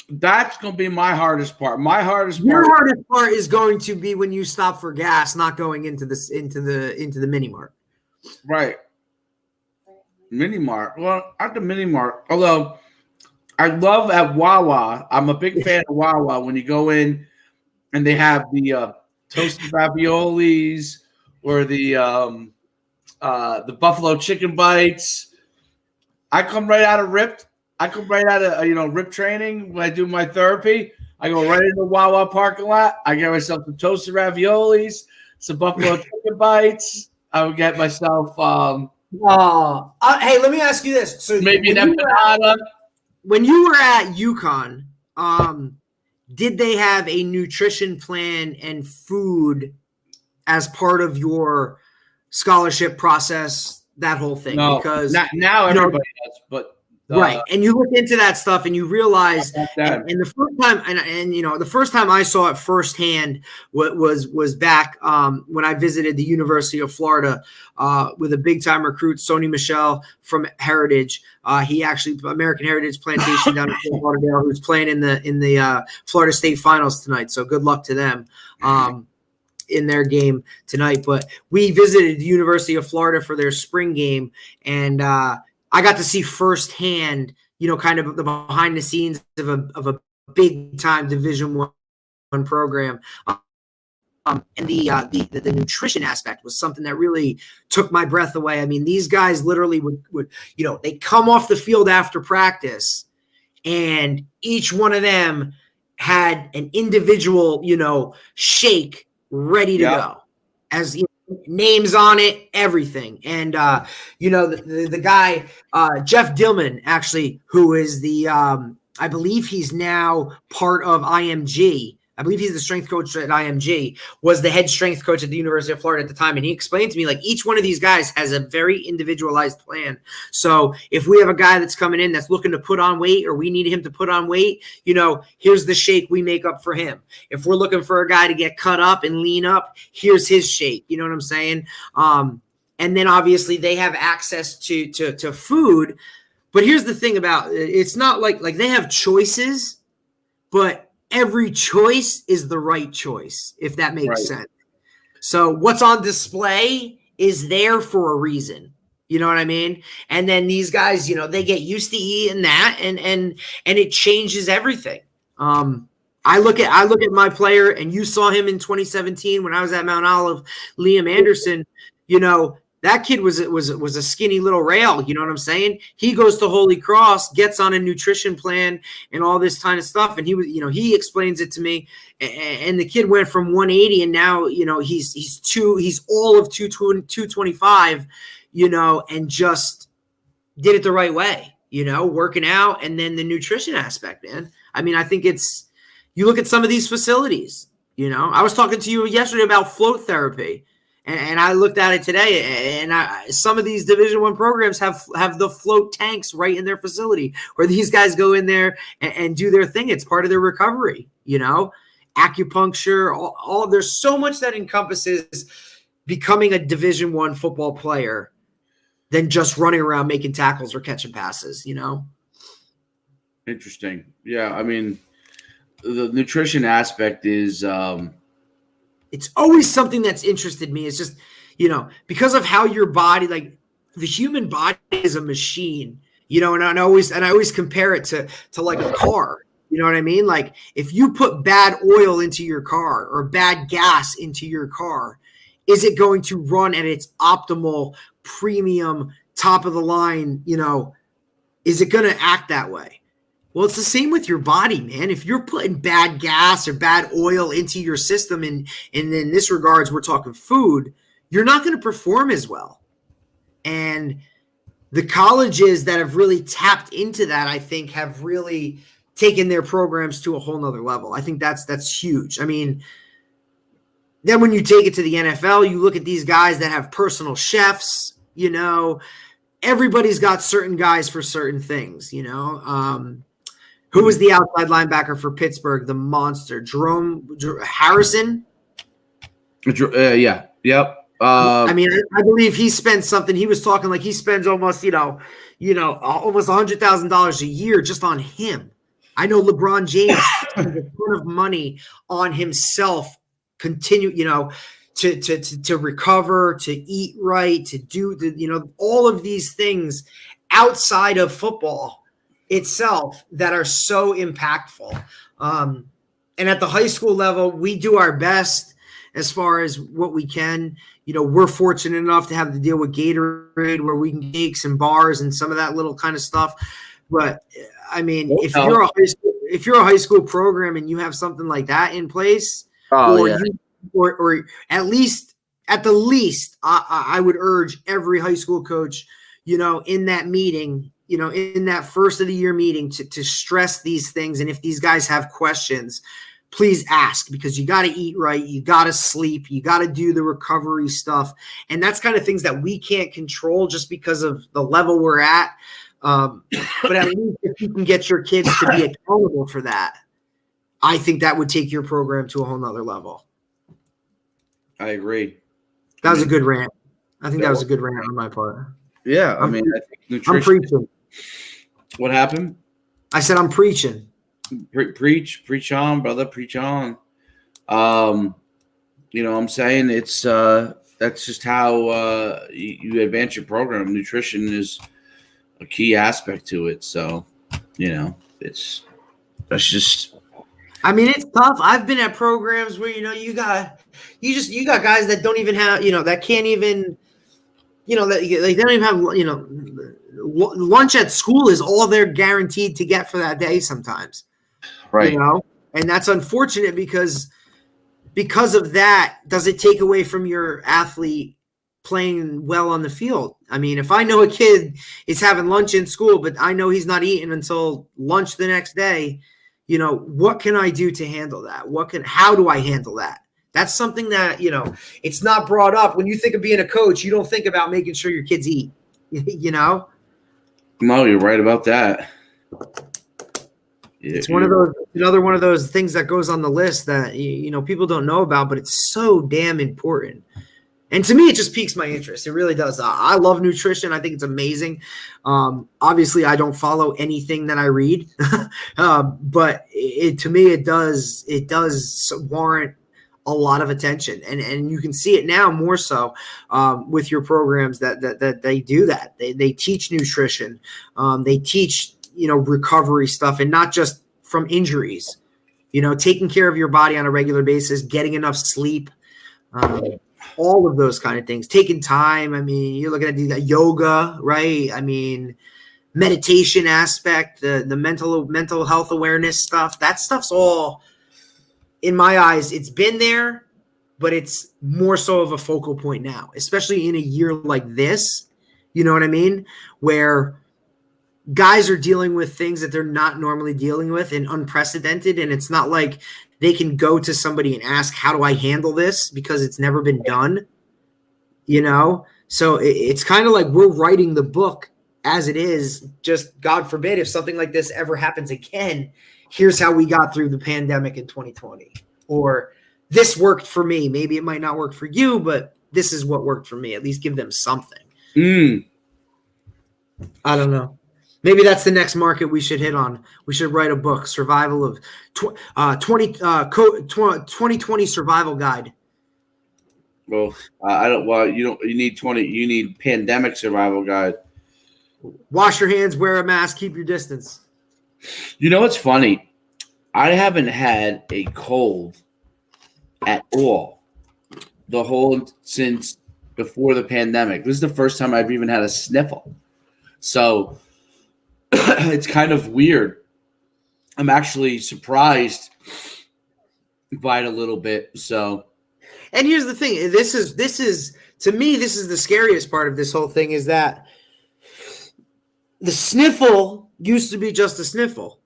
that's gonna be my hardest part. Your hardest part is going to be when you stop for gas, not going into the mini mart. Right. Mini mart. Well, at the mini mart, although I love at Wawa. I'm a big fan of Wawa when you go in and they have the toasted raviolis or the buffalo chicken bites. I come right out of Ripped. I come right out of Rip training when I do my therapy. I go right into the Wawa parking lot. I get myself some toasted raviolis, some buffalo chicken bites. I would get myself hey, let me ask you this. So maybe an empanada. When you were at UConn, did they have a nutrition plan and food as part of your scholarship process, that whole thing? No, because now everybody does, but right. And you look into that stuff and you realize, and the first time, and the first time I saw it firsthand was back when I visited the University of Florida with a big time recruit, Sony Michel from Heritage. He actually American Heritage Plantation down in Fort Lauderdale, who's playing in the Florida State Finals tonight. So good luck to them in their game tonight. But we visited the University of Florida for their spring game, and I got to see firsthand, kind of the behind the scenes of a big time Division I program. And the nutrition aspect was something that really took my breath away. I mean, these guys literally would they come off the field after practice, and each one of them had an individual, shake ready to go, as names on it, everything. And the guy Jeff Dillman, actually, who is the I believe he's now part of IMG. I believe he's the strength coach at IMG, was the head strength coach at the University of Florida at the time. And he explained to me, like, each one of these guys has a very individualized plan. So if we have a guy that's coming in that's looking to put on weight, or we need him to put on weight, here's the shake we make up for him. If we're looking for a guy to get cut up and lean up, here's his shake. You know what I'm saying? And then obviously they have access to food. But here's the thing about it. It's not like they have choices, but every choice is the right choice, if that makes sense. So what's on display is there for a reason. You know what I mean? And then these guys, they get used to eating that, and it changes everything. I look at my player, and you saw him in 2017 when I was at Mount Olive, Liam Anderson. That kid was a skinny little rail. You know what I'm saying? He goes to Holy Cross, gets on a nutrition plan and all this kind of stuff. And he explains it to me. And the kid went from 180, and now, he's all of 225, and just did it the right way, working out. And then the nutrition aspect, man. I mean, I think you look at some of these facilities, I was talking to you yesterday about float therapy. And I looked at it today, and some of these Division I programs have the float tanks right in their facility, where these guys go in there and do their thing. It's part of their recovery, acupuncture. All there's so much that encompasses becoming a Division I football player than just running around making tackles or catching passes. Interesting. Yeah, I mean, the nutrition aspect is. It's always something that's interested me. It's just, because of how your body, like the human body is a machine, and I always compare it to like a car. You know what I mean? Like, if you put bad oil into your car or bad gas into your car, is it going to run at its optimal premium top of the line? Is it going to act that way? Well, it's the same with your body, man. If you're putting bad gas or bad oil into your system, and in this regards, we're talking food, you're not going to perform as well. And the colleges that have really tapped into that, I think, have really taken their programs to a whole nother level. I think that's huge. I mean, then when you take it to the NFL, you look at these guys that have personal chefs, everybody's got certain guys for certain things, Who was the outside linebacker for Pittsburgh? The monster, Jerome Harrison. Yeah. Yep. I mean, I believe he spent something. He was talking like he spends almost, almost $100,000 a year just on him. I know LeBron James spends a ton of money on himself. Continue, to recover, to eat right, to do all of these things outside of football. itself that are so impactful. And at the high school level, we do our best as far as what we can. We're fortunate enough to have to deal with Gatorade where we can cakes and bars and some of that little kind of stuff. But I mean, if you're a high school program and you have something like that in place, or at the least, I would urge every high school coach, in that meeting, in that first of the year meeting to stress these things. And if these guys have questions, please ask, because you got to eat right. You got to sleep. You got to do the recovery stuff. And that's kind of things that we can't control just because of the level we're at. But at least if you can get your kids to be accountable for that, I think that would take your program to a whole nother level. I agree. That was a good rant. I think that was a good rant on my part. Yeah, I think nutrition. I'm preaching. What happened? I said I'm preaching. Preach on, brother. Preach on. I'm saying it's that's just how you advance your program. Nutrition is a key aspect to it. So, that's just. I mean, it's tough. I've been at programs where you got guys that don't even have that can't even that they don't even have lunch at school is all they're guaranteed to get for that day sometimes. Right. And that's unfortunate because of that. Does it take away from your athlete playing well on the field? I mean, if I know a kid is having lunch in school, but I know he's not eating until lunch the next day, what can I do to handle that? How do I handle that? That's something that, it's not brought up. When you think of being a coach, you don't think about making sure your kids eat, No, you're right about that. It's another one of those things that goes on the list that, people don't know about, but it's so damn important. And to me, it just piques my interest. It really does. I love nutrition. I think it's amazing. Obviously, I don't follow anything that I read, but to me, it does warrant a lot of attention. And you can see it now more so with your programs that they do that. They teach nutrition. They teach, recovery stuff, and not just from injuries, taking care of your body on a regular basis, getting enough sleep, all of those kind of things, taking time. I mean, you're looking at the yoga, right? I mean, meditation aspect, the mental health awareness stuff, that stuff's all, in my eyes, it's been there, but it's more so of a focal point now, especially in a year like this, you know what I mean? Where guys are dealing with things that they're not normally dealing with and unprecedented. And it's not like they can go to somebody and ask, how do I handle this? Because it's never been done, So it's kind of like we're writing the book as it is. Just God forbid, if something like this ever happens again, here's how we got through the pandemic in 2020. Or this worked for me. Maybe it might not work for you, but this is what worked for me. At least give them something. I don't know. Maybe that's the next market we should hit on. We should write a book, Survival of 2020 Survival Guide. Well, I don't. Well, you need 20. You need Pandemic Survival Guide. Wash your hands, wear a mask, keep your distance. What's funny? I haven't had a cold at all since before the pandemic. This is the first time I've even had a sniffle. So it's kind of weird. I'm actually surprised by it a little bit. So, and here's the thing. This is to me, this is the scariest part of this whole thing, is that the sniffle used to be just a sniffle.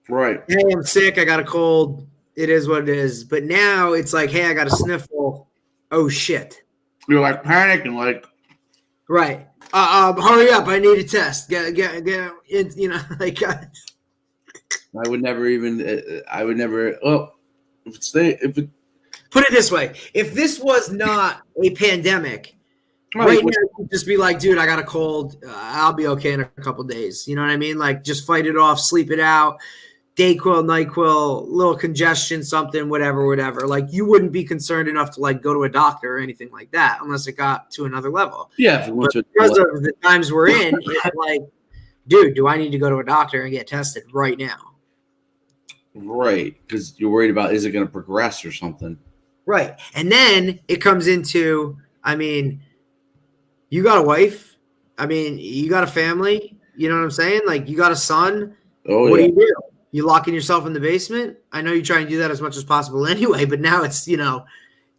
Right. Hey, I'm sick. I got a cold. It is what it is. But now it's like, hey, I got a sniffle. Oh, shit. You're like panicking, like. Right. Hurry up. I need a test. Get like. I would never even. Well, put it this way: if this was not a pandemic, right now you'd just be like, dude, I got a cold. I'll be okay in a couple of days. You know what I mean? Like, just fight it off, sleep it out. Dayquil, NyQuil, little congestion, something, whatever. Like, you wouldn't be concerned enough to like go to a doctor or anything like that unless it got to another level. Yeah. Because of the times we're in, it's like dude, do I need to go to a doctor and get tested right now? Right, because you're worried about, is it going to progress or something? Right. And then it comes into, I mean, you got a wife. I mean, you got a family. You know what I'm saying? Like, you got a son. Oh, What yeah. do you do? You locking yourself in the basement? I know you try and do that as much as possible anyway, but now it's, do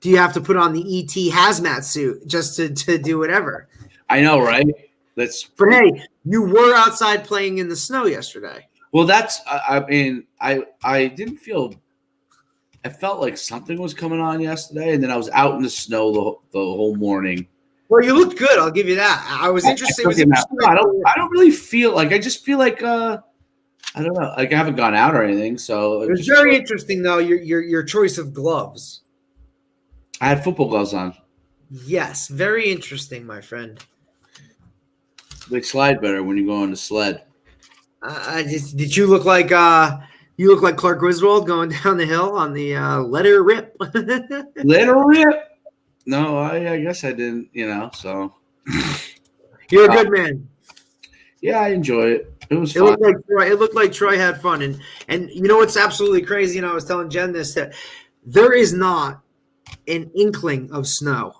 you have to put on the ET hazmat suit just to do whatever? I know, right? But hey, you were outside playing in the snow yesterday. Well, I mean, I didn't feel. I felt like something was coming on yesterday, and then I was out in the snow the whole morning. Well, you looked good. I'll give you that. I was interested. I don't really feel like. I just feel like I don't know. Like I haven't gone out or anything. So it was very interesting, though. Your choice of gloves. I had football gloves on. Yes, very interesting, my friend. They slide better when you go on the sled. Did you look like Clark Griswold going down the hill on the letter rip? Letter rip. No, I guess I didn't. So you're a good man. Yeah, I enjoy it. It was fun. It looked like Troy had fun, and you know what's absolutely crazy. I was telling Jen this, that there is not an inkling of snow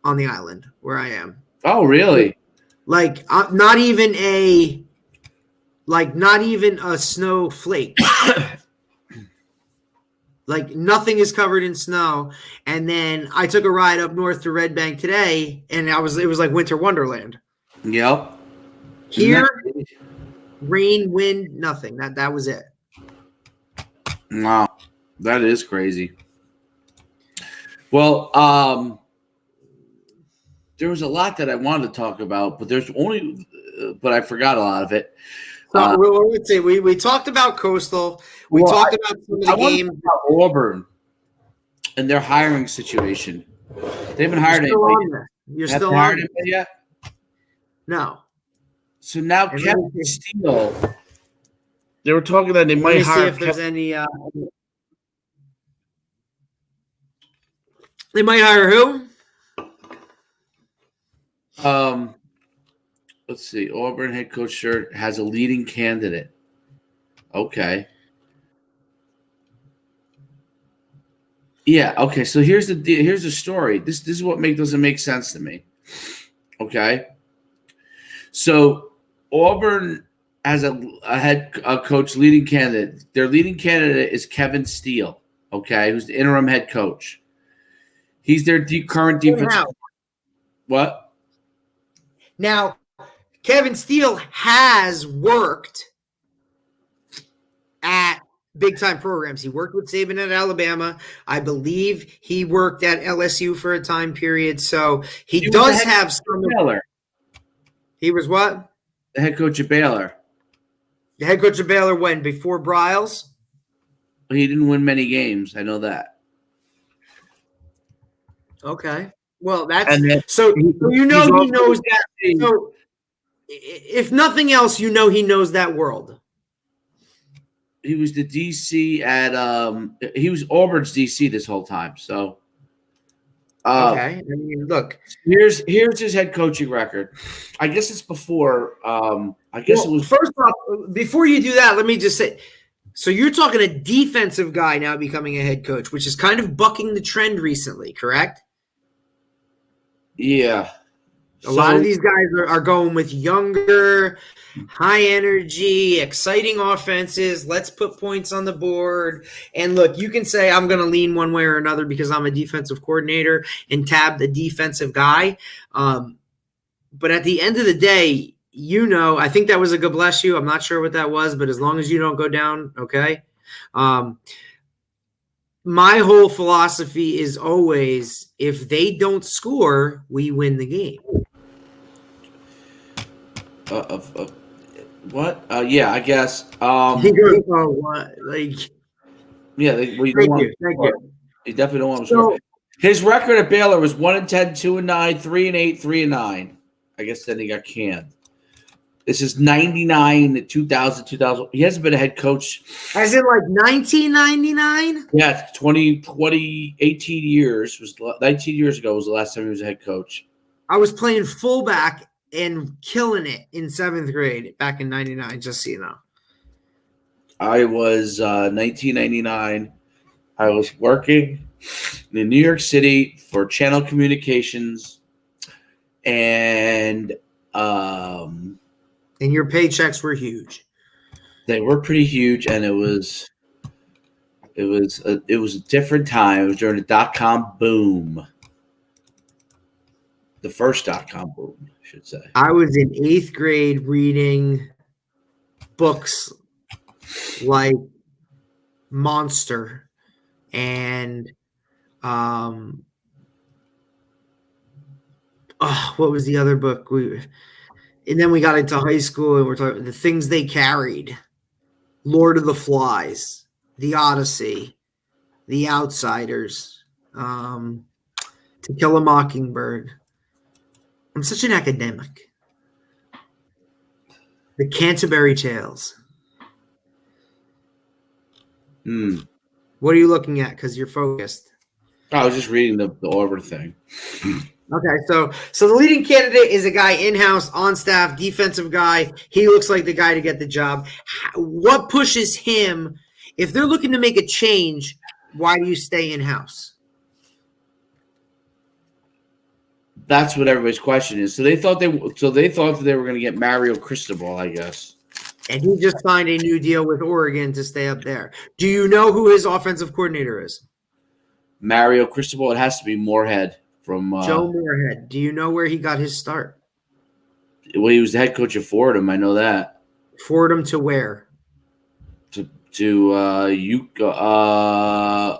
on the island where I am. Oh, really? Like not even a snowflake. Like nothing is covered in snow. And then I took a ride up north to Red Bank today, and it was like winter wonderland. Yep. Here, rain, wind, nothing. That was it. Wow, that is crazy. Well, there was a lot that I wanted to talk about, but I forgot a lot of it. Let's see. We talked about Coastal. We talked about some of the games. About Auburn and their hiring situation. They haven't hired anybody. You're still on it yet? No. So now Kevin Steele. They were talking that they might hire. See if there's any. They might hire who? Let's see. Auburn head coach shirt has a leading candidate. Okay. Yeah. Okay. So here's the story. This is what doesn't make sense to me. Okay. So Auburn has a head coach leading candidate. Their leading candidate is Kevin Steele. Okay, who's the interim head coach. He's their current defensive. What? Now, Kevin Steele has worked at big-time programs. He worked with Saban at Alabama. I believe he worked at LSU for a time period. So he does have some. Baylor. He was what? The head coach of Baylor. The head coach of Baylor when? Before Bryles? He didn't win many games. I know that. Okay. Well, that's then, so he knows that. So if nothing else, he knows that world. He was the DC at he was Auburn's DC this whole time. So okay. I mean, look. Here's his head coaching record. I guess it's before it was first off, before you do that, let me just say, so you're talking a defensive guy now becoming a head coach, which is kind of bucking the trend recently, correct? Yeah. A lot of these guys are going with younger, high energy, exciting offenses. Let's put points on the board. And look, you can say I'm going to lean one way or another because I'm a defensive coordinator and tab the defensive guy. But at the end of the day, I think that was a good bless you. I'm not sure what that was, but as long as you don't go down, okay. My whole philosophy is always, if they don't score, we win the game. What? Yeah, I guess. What? Yeah, thank you. He definitely don't want to score. His record at Baylor was 1-10, 2-9, 3-8, 3-9. I guess then he got canned. This is 99, 2000, 2000. He hasn't been a head coach. As in like 1999? Yeah, 18 years. 19 years ago was the last time he was a head coach. I was playing fullback and killing it in 7th grade back in 99, just so you know? I was 1999. I was working in New York City for Channel Communications, and And your paychecks were huge. they were pretty huge, and it was a different time. It was during the .com boom, the first .com boom, I should say. I was in 8th grade reading books like Monster and what was the other book? And then we got into high school and we're talking The Things They Carried, Lord of the Flies, The Odyssey, The Outsiders, To Kill a Mockingbird. I'm such an academic. The Canterbury Tales. What are you looking at? Because you're focused. I was just reading the Auburn thing. Okay, so the leading candidate is a guy in-house, on staff, defensive guy. He looks like the guy to get the job. What pushes him? If they're looking to make a change, why do you stay in-house? That's what everybody's question is. So they thought that they were going to get Mario Cristobal, I guess. And he just signed a new deal with Oregon to stay up there. Do you know who his offensive coordinator is? Mario Cristobal. It has to be Moorhead from Joe Moorhead. Do you know where he got his start? Well, he was the head coach of Fordham. I know that. Fordham to where? To UConn.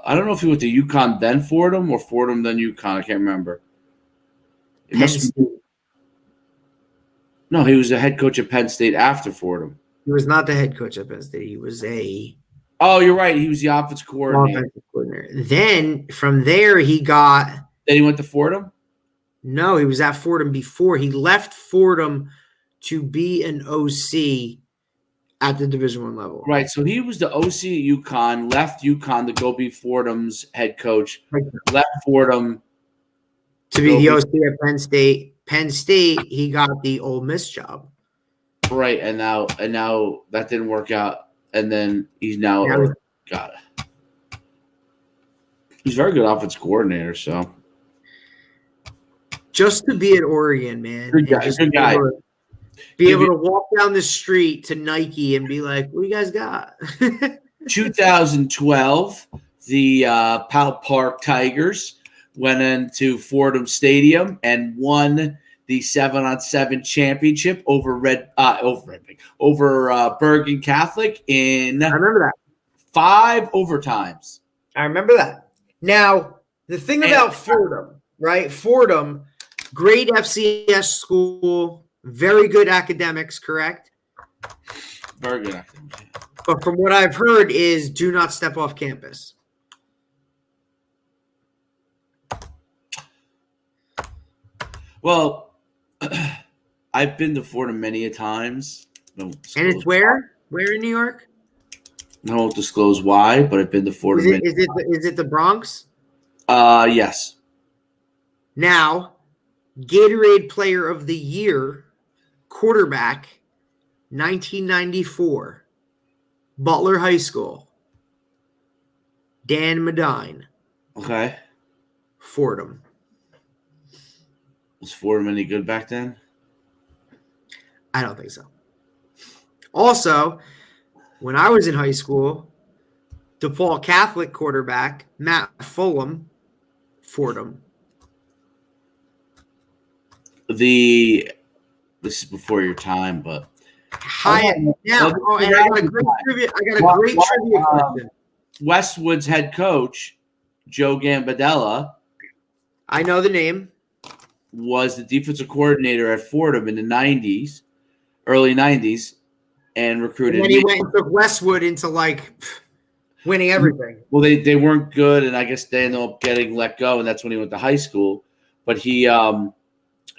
I don't know if he went to UConn then Fordham or Fordham then UConn. I can't remember. It must be. No, he was the head coach at Penn State after Fordham. He was not the head coach at Penn State. He was a Oh, you're right. He was the offensive coordinator. Then from there he got. Then he went to Fordham? No, he was at Fordham before. He left Fordham to be an OC at the Division I level. Right. So he was the OC at UConn, left UConn to go be Fordham's head coach, left Fordham to be the OC at Penn State. Penn State, he got the Ole Miss job. Right, and now that didn't work out, and then he's now got it. He's a very good offensive coordinator, so just to be at Oregon, man. Good guy. Be able to walk down the street to Nike and be like, "What do you guys got?" 2012, the Powell Park Tigers went into Fordham Stadium and won the 7-on-7 championship over Bergen Catholic in I remember that 5 overtimes. I remember that. Now, the thing about Fordham, right? Fordham, great FCS school, very good academics, correct? Very good academics. But from what I've heard is do not step off campus. Well, I've been to Fordham many a times. And it's where? Where in New York? I won't disclose why, but I've been to Fordham. Is it the Bronx? Yes. Now, Gatorade Player of the Year, quarterback, 1994, Butler High School, Dan Medine. Okay. Fordham. Was Fordham any good back then? I don't think so. Also, when I was in high school, DePaul Catholic quarterback, Matt Fulham, Fordham. This is before your time, but And I got a great trivia. Question. Westwood's head coach, Joe Gambardella, I know the name. Was the defensive coordinator at Fordham in the early 90s, and recruited. And then he went and took Westwood into winning everything. Well, they weren't good, and I guess they ended up getting let go, and that's when he went to high school. But he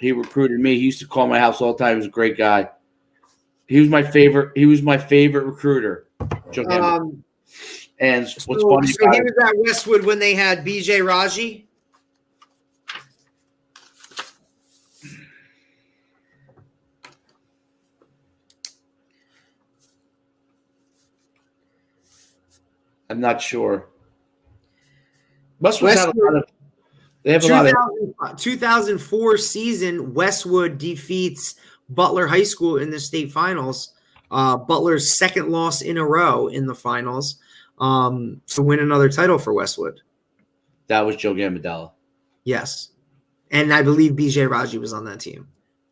recruited me. He used to call my house all the time. He was a great guy. He was my favorite. He was my favorite recruiter. And what's funny? So he was at Westwood when they had BJ Raji. I'm not sure. Westwood's had a lot of. They have a lot of. 2004 season, Westwood defeats Butler High School in the state finals. Butler's second loss in a row in the finals to win another title for Westwood. That was Joe Gambardella. Yes. And I believe BJ Raji was on that team.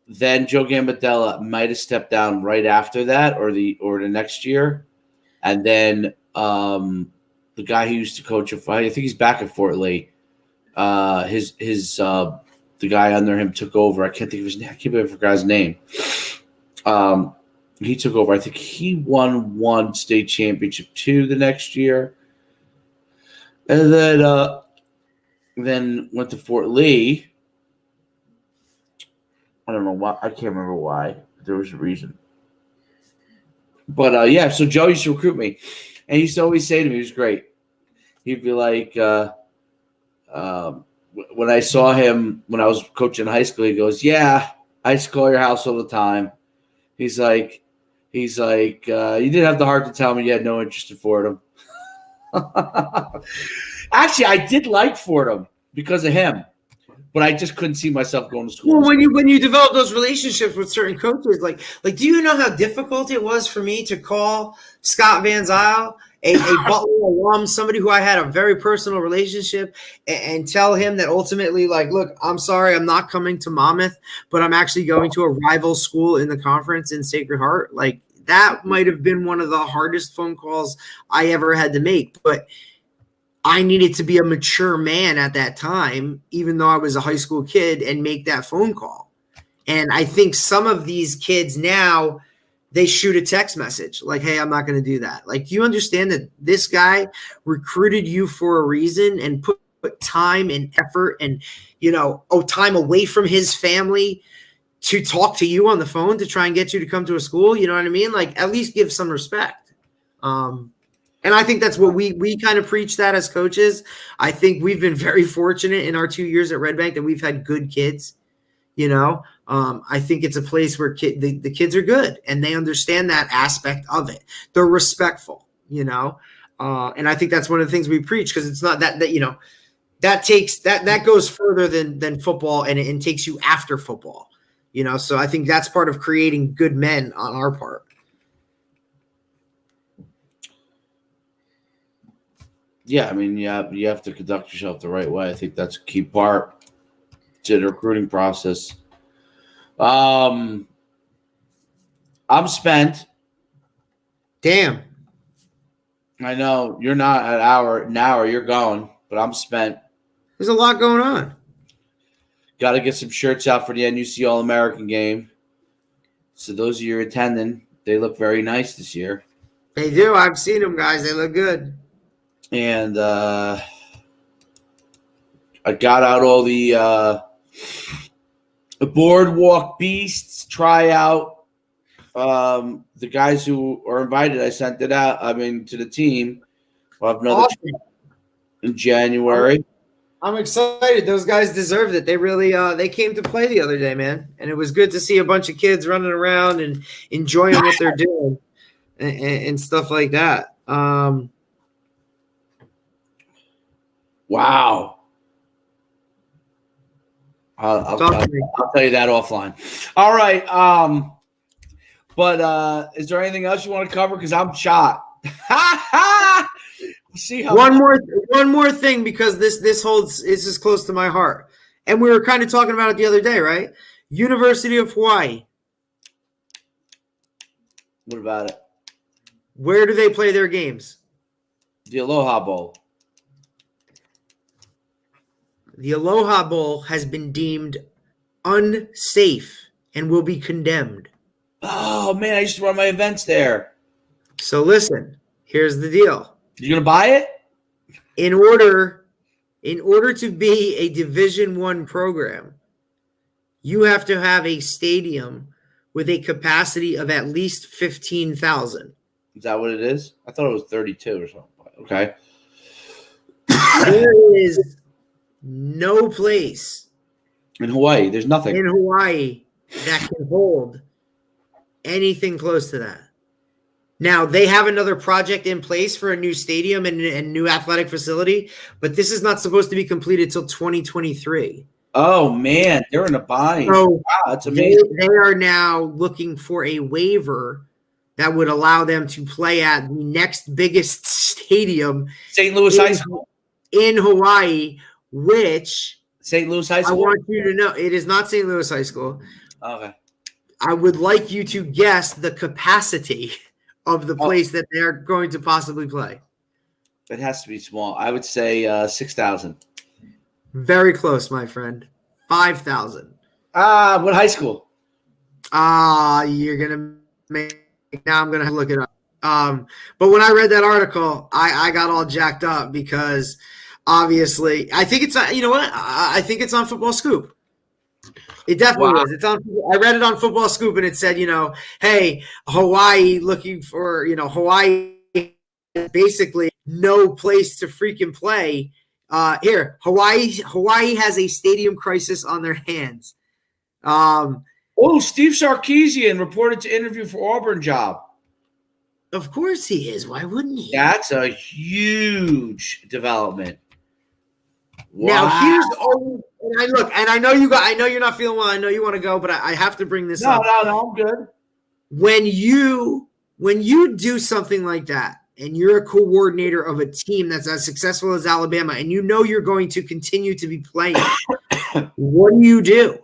Then Joe Gambardella might have stepped down right after that or the next year. And then the guy who used to coach I think he's back at Fort Lee. The guy under him took over. I can't think of his name. I can't remember the guy's name. He took over. I think he won one state championship too the next year. And then went to Fort Lee. I don't know why. I can't remember why. There was a reason. But, yeah, so Joe used to recruit me. And he used to always say to me, he was great. He'd be like, when I saw him when I was coaching high school, he goes, yeah, I used to call your house all the time. He's like, you didn't have the heart to tell me you had no interest in Fordham. Actually, I did like Fordham because of him, but I just couldn't see myself going to school. Well, when you develop those relationships with certain coaches, like do you know how difficult it was for me to call Scott Van Zyl, a Butler alum, somebody who I had a very personal relationship, and tell him that ultimately, like, look, I'm sorry, I'm not coming to Monmouth, but I'm actually going to a rival school in the conference in Sacred Heart. Like, that might have been one of the hardest phone calls I ever had to make, but I needed to be a mature man at that time, even though I was a high school kid, and make that phone call. And I think some of these kids now, they shoot a text message like, hey, I'm not going to do that. Like, do you understand that this guy recruited you for a reason and put time and effort and, time away from his family to talk to you on the phone to try and get you to come to a school? You know what I mean? Like, at least give some respect. And I think that's what we kind of preach that as coaches. I think we've been very fortunate in our 2 years at Red Bank that we've had good kids. I think it's a place where the kids are good and they understand that aspect of it. They're respectful, and I think that's one of the things we preach, because it's not that that goes further than football and takes you after football, So I think that's part of creating good men on our part. Yeah, I mean, you have to conduct yourself the right way. I think that's a key part to the recruiting process. I'm spent. Damn. I know you're not an hour. You're going, but I'm spent. There's a lot going on. Got to get some shirts out for the NUC All-American game. So those of you attending, they look very nice this year. They do. I've seen them, guys. They look good. And I got out all the boardwalk beasts tryout. The guys who are invited, I sent it out. To the team. We'll have another in January. I'm excited. Those guys deserved it. They really they came to play the other day, man. And it was good to see a bunch of kids running around and enjoying what they're doing and stuff like that. Wow. I'll tell you that offline. All right. But is there anything else you want to cover? Because I'm shot. See how one more thing, because this is close to my heart. And we were kind of talking about it the other day, right? University of Hawaii. What about it? Where do they play their games? The Aloha Bowl. The Aloha Bowl has been deemed unsafe and will be condemned. Oh, man, I used to run my events there. So listen, here's the deal. You going to buy it? In order to be a Division I program, you have to have a stadium with a capacity of at least 15,000. Is that what it is? I thought it was 32 or something. Okay. There is no place in Hawaii. There's nothing in Hawaii that can hold anything close to that. Now, they have another project in place for a new stadium and new athletic facility, but this is not supposed to be completed till 2023. Oh, man. They're in a bind. So wow, that's amazing. they are now looking for a waiver that would allow them to play at the next biggest stadium, St. Louis High School. In Hawaii, which St. Louis High I School? want you to know, it is not St. Louis High School. Okay. I would like you to guess the capacity of the place that they're going to possibly play. It has to be small. I would say 6,000. Very close, my friend. 5,000. What high school? You're gonna make. Now I'm gonna look it up. But when I read that article, I got all jacked up because obviously I think it's you know what I think it's on Football Scoop. It definitely is. It's on. I read it on Football Scoop, and it said, hey, Hawaii looking for, Hawaii basically no place to freaking play. Here, Hawaii has a stadium crisis on their hands. Steve Sarkisian reported to interview for Auburn job. Of course he is. Why wouldn't he? That's a huge development. Now here's and I know you're not feeling well. I know you want to go, but I have to bring this up. No, I'm good. When you do something like that, and you're a coordinator of a team that's as successful as Alabama, and you're going to continue to be playing, what do you do?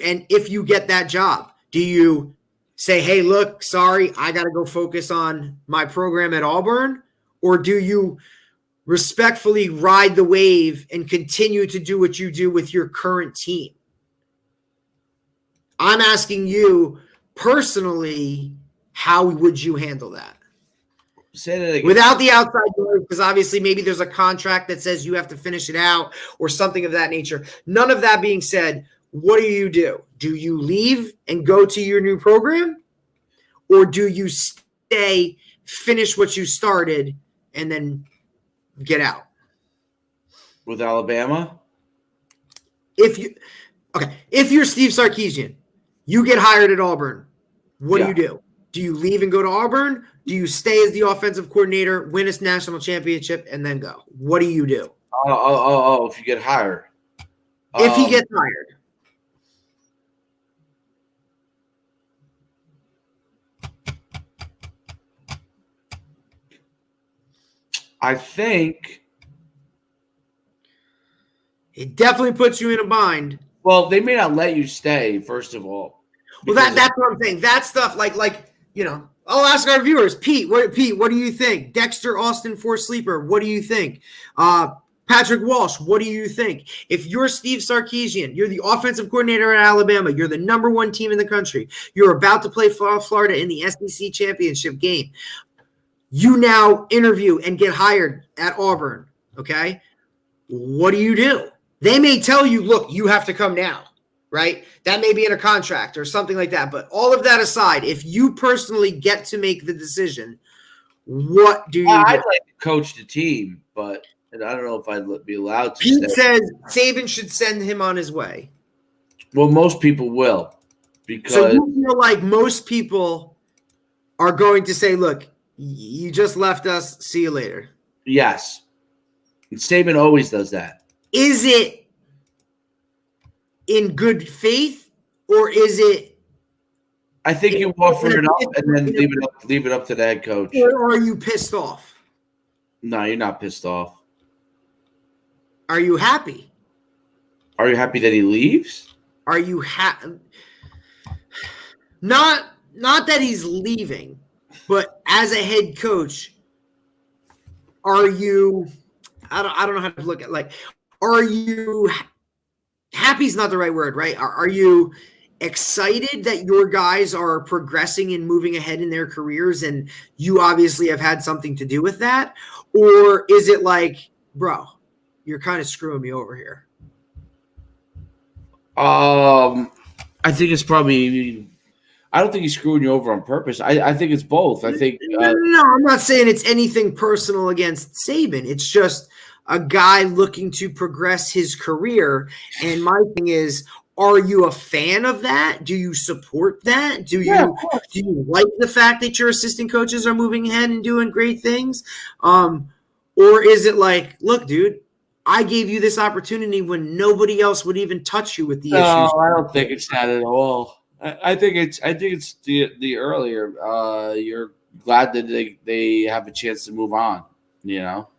And if you get that job, do you say, hey, look, sorry, I got to go focus on my program at Auburn? Or do you respectfully ride the wave and continue to do what you do with your current team? I'm asking you personally, how would you handle that? Say that again. Without the outside noise, because obviously maybe there's a contract that says you have to finish it out or something of that nature. None of that being said, what do? Do you leave and go to your new program? Or do you stay, finish what you started, and then get out? With Alabama? If you're Steve Sarkisian, you get hired at Auburn, what do you do? Do you leave and go to Auburn? Do you stay as the offensive coordinator, win a national championship, and then go? What do you do? If you get hired. If he gets hired. I think it definitely puts you in a bind. Well, they may not let you stay, first of all. Well, that's what I'm saying. That stuff, I'll ask our viewers. Pete, what do you think? Dexter Austin for sleeper, what do you think? Patrick Walsh, what do you think? If you're Steve Sarkisian, you're the offensive coordinator at Alabama, you're the number one team in the country, you're about to play Florida in the SEC championship game. You now interview and get hired at Auburn, okay? What do? They may tell you, look, you have to come now, right? That may be in a contract or something like that. But all of that aside, if you personally get to make the decision, what do you do? I'd like to coach the team, but I don't know if I'd be allowed to. Pete says Saban should send him on his way. Well, most people will. Because so you feel like most people are going to say, look, you just left us. See you later. Yes. And Saban always does that. Is it in good faith or is it? I think you offer it up and then leave it up to the head coach. Or are you pissed off? No, you're not pissed off. Are you happy? Are you happy that he leaves? Are you happy? Not that he's leaving. But as a head coach, are you – I don't know how to look at are you – happy is not the right word, right? Are you excited that your guys are progressing and moving ahead in their careers and you obviously have had something to do with that? Or is it like, bro, you're kind of screwing me over here? I think it's probably – I don't think he's screwing you over on purpose. I think it's both. I think no, I'm not saying it's anything personal against Saban. It's just a guy looking to progress his career. And my thing is, Are you a fan of that? Do you support that? Do you like the fact that your assistant coaches are moving ahead and doing great things? Or is it like, look, dude, I gave you this opportunity when nobody else would even touch you with the issues? No, I don't think it's that at all. I think it's the earlier. You're glad that they have a chance to move on. You know.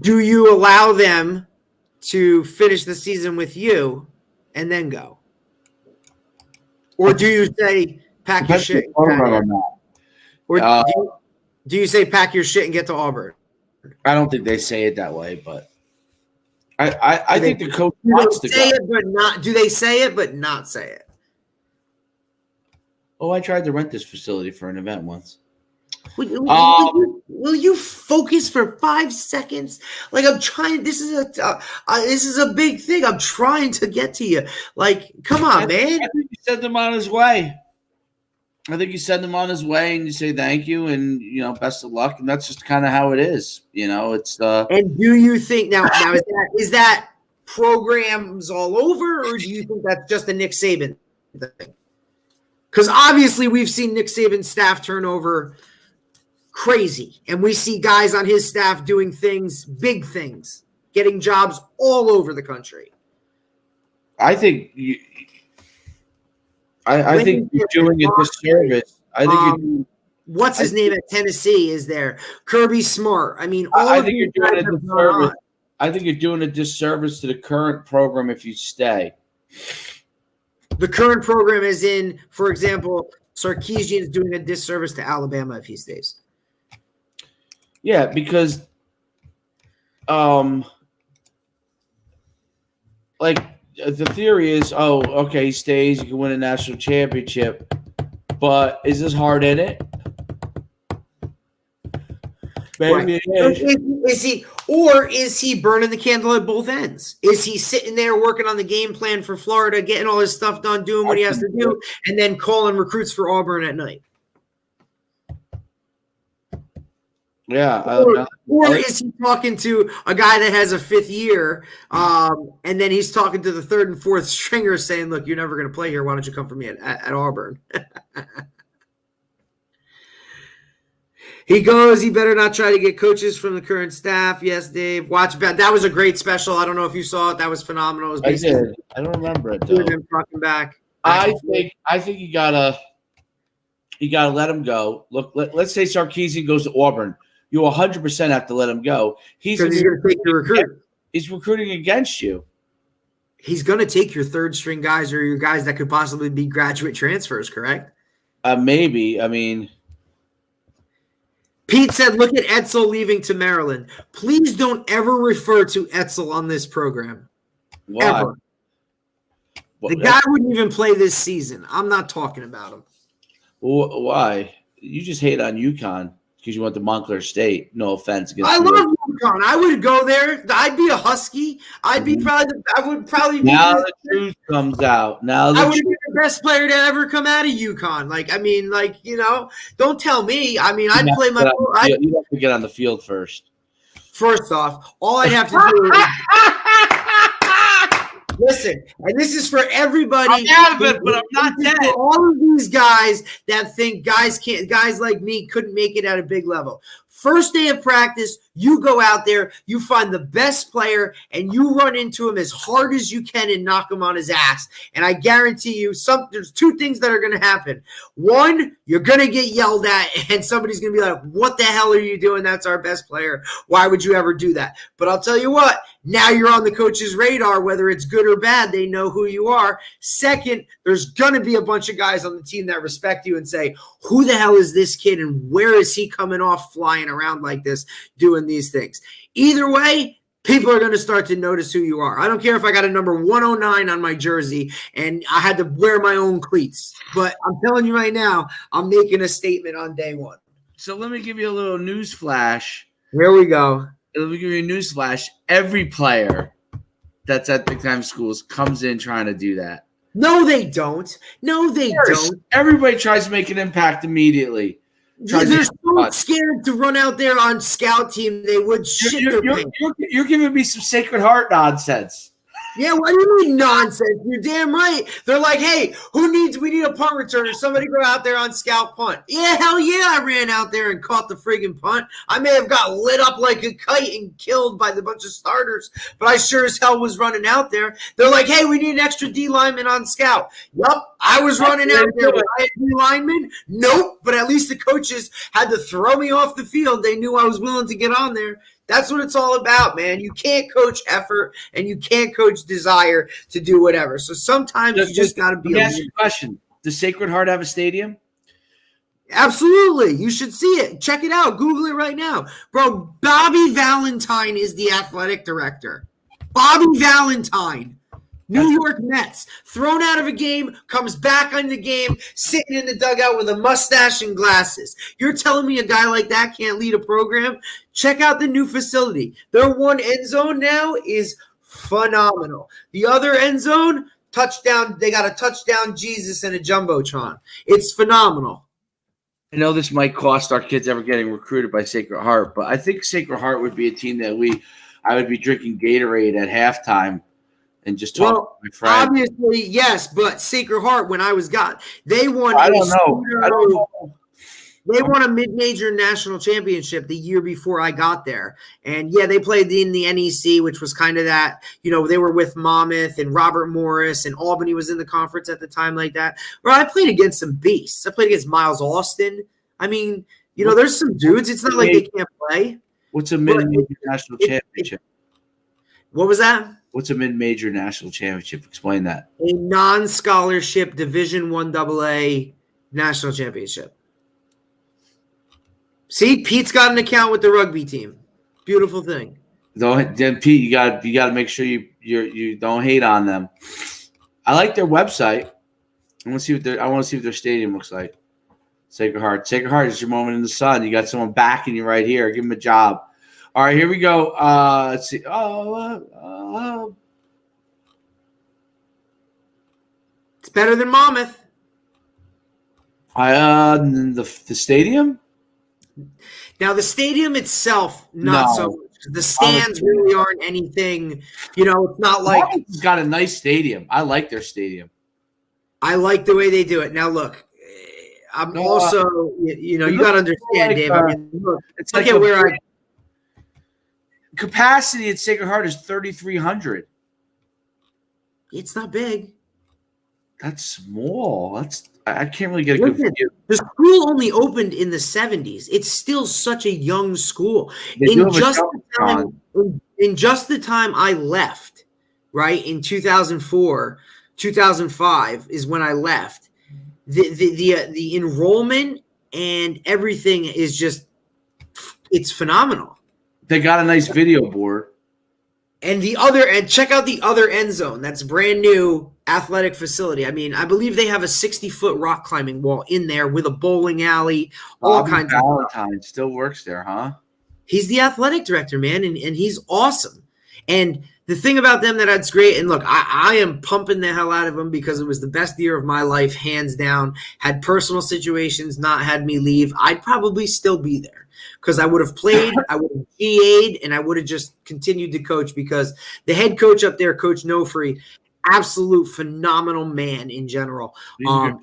Do you allow them to finish the season with you and then go? Or do you say pack your shit? Or do you say pack your shit and get to Auburn? I don't think they say it that way, but I think the coach wants to say go. it, but not. Do they say it but not say it? Oh, I tried to rent this facility for an event once. Will you focus for 5 seconds? Like, I'm trying. This is a big thing. I'm trying to get to you. Like, come on, man. I think you send him on his way. I think you send him on his way and you say thank you and best of luck, and that's just kind of how it is. It's And do you think now is that programs all over, or do you think that's just a Nick Saban thing? Because obviously we've seen Nick Saban's staff turnover crazy, and we see guys on his staff doing things, big things, getting jobs all over the country. I think I think you're doing a disservice. I think what's his name at Tennessee is there? Kirby Smart. I mean, I think you're doing a disservice. I think you're doing a disservice to the current program if you stay. The current program is in, for example, Sarkisian is doing a disservice to Alabama if he stays. Yeah, because the theory is, he stays, you can win a national championship, but is this hard in it? Maybe right. Is he burning the candle at both ends? Is he sitting there working on the game plan for Florida, getting all his stuff done, doing what he has to do, and then calling recruits for Auburn at night? Yeah. Or is he talking to a guy that has a 5th year, and then he's talking to the 3rd and 4th stringer saying, look, you're never going to play here. Why don't you come for me at Auburn? He goes, he better not try to get coaches from the current staff. Yes, Dave. Watch that. That was a great special. I don't know if you saw it. That was phenomenal. It was I did. I don't remember it, though. Him talking back. I think you gotta let him go. Look, let's say Sarkisian goes to Auburn. You 100% have to let him go. He's going to take your recruit. He's recruiting against you. He's going to take your 3rd string guys or your guys that could possibly be graduate transfers, correct? Maybe. I mean, Pete said, look at Etzel leaving to Maryland. Please don't ever refer to Etzel on this program. Why? Ever. The guy wouldn't even play this season. I'm not talking about him. Why? You just hate on UConn because you went to Montclair State. No offense. I love UConn. I would go there. I'd be a Husky. I would probably be. Now the truth comes out. I would be the best player to ever come out of UConn. Don't tell me. I mean, I'd play my. You have to get on the field first. First off, all I'd have to do is listen, and this is for everybody. I'm out of it, but I'm not dead. For all of these guys that think guys like me couldn't make it at a big level. First day of practice, you go out there, you find the best player, and you run into him as hard as you can and knock him on his ass. And I guarantee you, there's 2 things that are going to happen. One, you're going to get yelled at, and somebody's going to be like, what the hell are you doing? That's our best player. Why would you ever do that? But I'll tell you what, now you're on the coach's radar, whether it's good or bad. They know who you are. Second, there's going to be a bunch of guys on the team that respect you and say, who the hell is this kid, and where is he coming off flying around like this, doing these things? Either way, people are going to start to notice who you are. I don't care if I got a number 109 on my jersey and I had to wear my own cleats, but I'm telling you right now, I'm making a statement on day 1. So let me give you a little news flash. Here we go. Let me give you a news flash. Every player that's at Big Time schools comes in trying to do that. No, they don't. No, they don't. Everybody tries to make an impact immediately. They're so scared to run out there on scout team. They would shit their pants. You're giving me some Sacred Heart nonsense. Yeah, what do you mean nonsense? You're damn right. They're like, hey, we need a punt returner. Somebody go out there on scout punt. Yeah, hell yeah, I ran out there and caught the friggin' punt. I may have got lit up like a kite and killed by the bunch of starters, but I sure as hell was running out there. They're like, hey, we need an extra D lineman on scout. Yup, I was running out there. Was I a D lineman? Nope, but at least the coaches had to throw me off the field. They knew I was willing to get on there. That's what it's all about, man. You can't coach effort and you can't coach desire to do whatever. So sometimes you just got to be. Let me ask you a question. Does Sacred Heart have a stadium? Absolutely. You should see it. Check it out. Google it right now. Bro, Bobby Valentine is the athletic director. Bobby Valentine. New York Mets, thrown out of a game, comes back on the game, sitting in the dugout with a mustache and glasses. You're telling me a guy like that can't lead a program? Check out the new facility. Their one end zone now is phenomenal. The other end zone, touchdown. They got a touchdown Jesus and a Jumbotron. It's phenomenal. I know this might cost our kids ever getting recruited by Sacred Heart, but I think Sacred Heart would be a team that I would be drinking Gatorade at halftime. And just talk to my friend. Obviously, yes, but Sacred Heart, when I was they won. I don't know. They won a mid-major national championship the year before I got there. And, yeah, they played in the NEC, which was kind of that, they were with Monmouth and Robert Morris, and Albany was in the conference at the time like that. Well, I played against some beasts. I played against Miles Austin. I mean, there's some dudes. It's not like they can't play. What's a mid-major national championship? What was that? What's a mid-major national championship? Explain that. A non-scholarship Division I AA national championship. See, Pete's got an account with the rugby team. Beautiful thing. Then Pete, you got to make sure you don't hate on them. I like their website. I want to see what their stadium looks like. Sacred Heart. Sacred Heart is your moment in the sun. You got someone backing you right here. Give them a job. All right, here we go. Let's see. It's better than Monmouth. The stadium? Now, the stadium itself, not so much. The stands really aren't anything, it's not like. Monmouth's got a nice stadium. I like their stadium. I like the way they do it. Now, look, I'm also, you got to understand, Dave. It's like where capacity at Sacred Heart is 3,300. It's not big. That's small. I can't really get a good view. The school only opened in the 70s. It's still such a young school. In just the time I left, right, in 2004, 2005 is when I left. The enrollment and everything is just it's phenomenal. They got a nice video board. And check out the other end zone. That's brand new athletic facility. I mean, I believe they have a 60-foot rock climbing wall in there with a bowling alley, all kinds of stuff. Valentine still works there, huh? He's the athletic director, man, and he's awesome. And the thing about them that's great, and look, I am pumping the hell out of them because it was the best year of my life, hands down. Had personal situations not had me leave, I'd probably still be there. Because I would have played, I would have GA'd, and I would have just continued to coach because the head coach up there, Coach Nofree, absolute phenomenal man in general. He was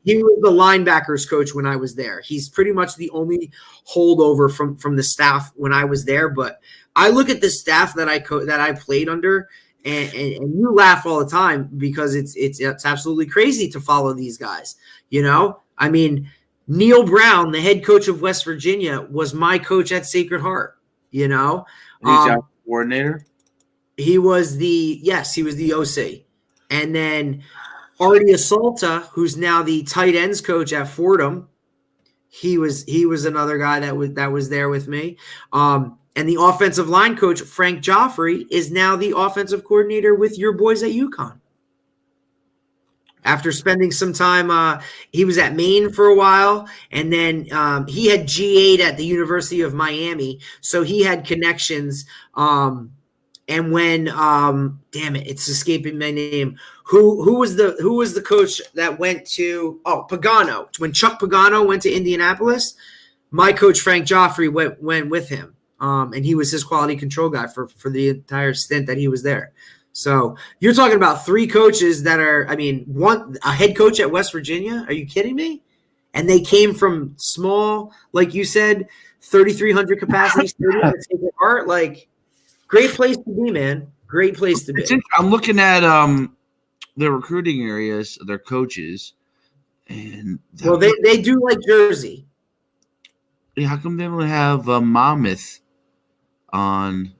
the linebackers coach when I was there. He's pretty much the only holdover from the staff when I was there. But I look at the staff that I played under, and you laugh all the time because it's absolutely crazy to follow these guys. I mean. Neil Brown, the head coach of West Virginia, was my coach at Sacred Heart. He's our coordinator. He was the OC, and then Artie Assalta, who's now the tight ends coach at Fordham. He was another guy that was there with me. And the offensive line coach Frank Joffrey is now the offensive coordinator with your boys at UConn. After spending some time, he was at Maine for a while, and then he had GA'd at the University of Miami, so he had connections. And when, damn it, it's escaping my name. Who was the coach that went to Pagano? When Chuck Pagano went to Indianapolis, my coach Frank Joffrey went with him, and he was his quality control guy for the entire stint that he was there. So you're talking about 3 coaches that are, a head coach at West Virginia. Are you kidding me? And they came from small, like you said, 3,300 capacity stadium at Sacred Heart. Like, great place to be, man. Great place to be. I'm looking at their recruiting areas, their coaches, and they do like Jersey. How come they don't have Monmouth on?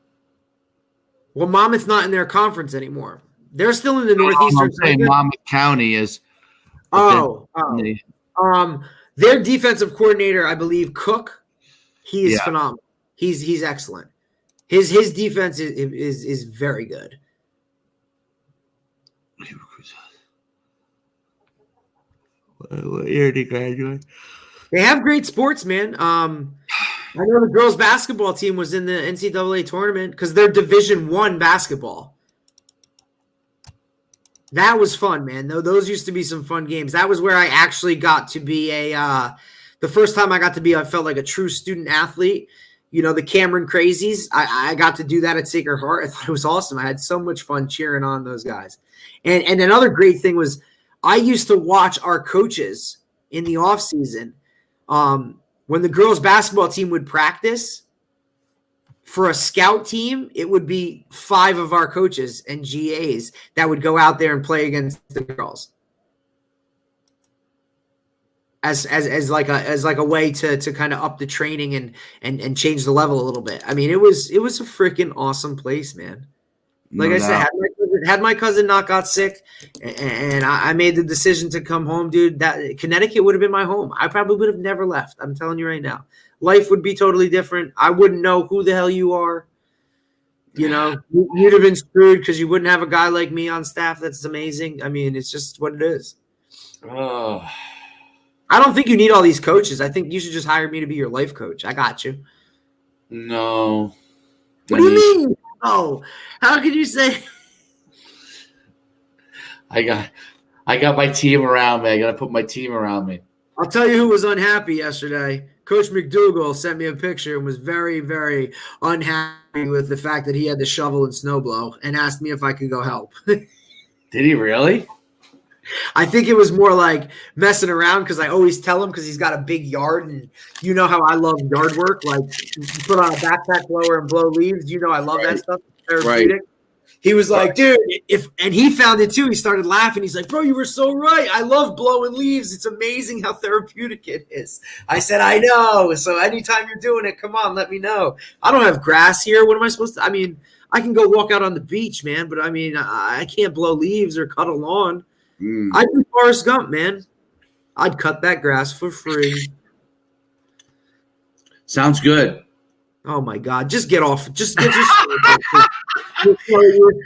Well, Monmouth's not in their conference anymore. They're still in the Northeastern. I'm saying Monmouth County is. Their defensive coordinator, I believe, Cook. He is phenomenal. He's excellent. His defense is very good. What year did he graduate? They have great sports, man. I know the girls' basketball team was in the NCAA tournament because they're Division I basketball. That was fun, man. Those used to be some fun games. That was where I actually got to be the first time I got to be, I felt like a true student athlete. You know, the Cameron Crazies. I got to do that at Sacred Heart. I thought it was awesome. I had so much fun cheering on those guys. And another great thing was I used to watch our coaches in the off season. When the girls basketball team would practice for a scout team, it would be 5 of our coaches and GAs that would go out there and play against the girls as like a way to kind of up the training and change the level a little bit. I mean, it was a freaking awesome place, man. Like I said, had my cousin not got sick and I made the decision to come home, dude, that Connecticut would have been my home. I probably would have never left. I'm telling you right now. Life would be totally different. I wouldn't know who the hell you are. You know, you'd have been screwed because you wouldn't have a guy like me on staff. That's amazing. I mean, it's just what it is. Oh, I don't think you need all these coaches. I think you should just hire me to be your life coach. I got you. no. What do you mean? Oh, how could you say? I got my team around me. I got to put my team around me. I'll tell you who was unhappy yesterday. Coach McDougal sent me a picture and was very, very unhappy with the fact that he had to shovel and snowblow and asked me if I could go help. Did he really? I think it was more like messing around because I always tell him because he's got a big yard and you know how I love yard work. Like you put on a backpack blower and blow leaves. You know I love that stuff. Therapeutic. Right. He was like, dude, and he found it too. He started laughing. He's like, bro, you were so right. I love blowing leaves. It's amazing how therapeutic it is. I said, I know. So anytime you're doing it, come on, let me know. I don't have grass here. What am I supposed to? I mean, I can go walk out on the beach, man, but I mean, I can't blow leaves or cut a lawn. I'd do Forrest Gump, man. I'd cut that grass for free. Sounds good. Oh my God! Just get off. Just you're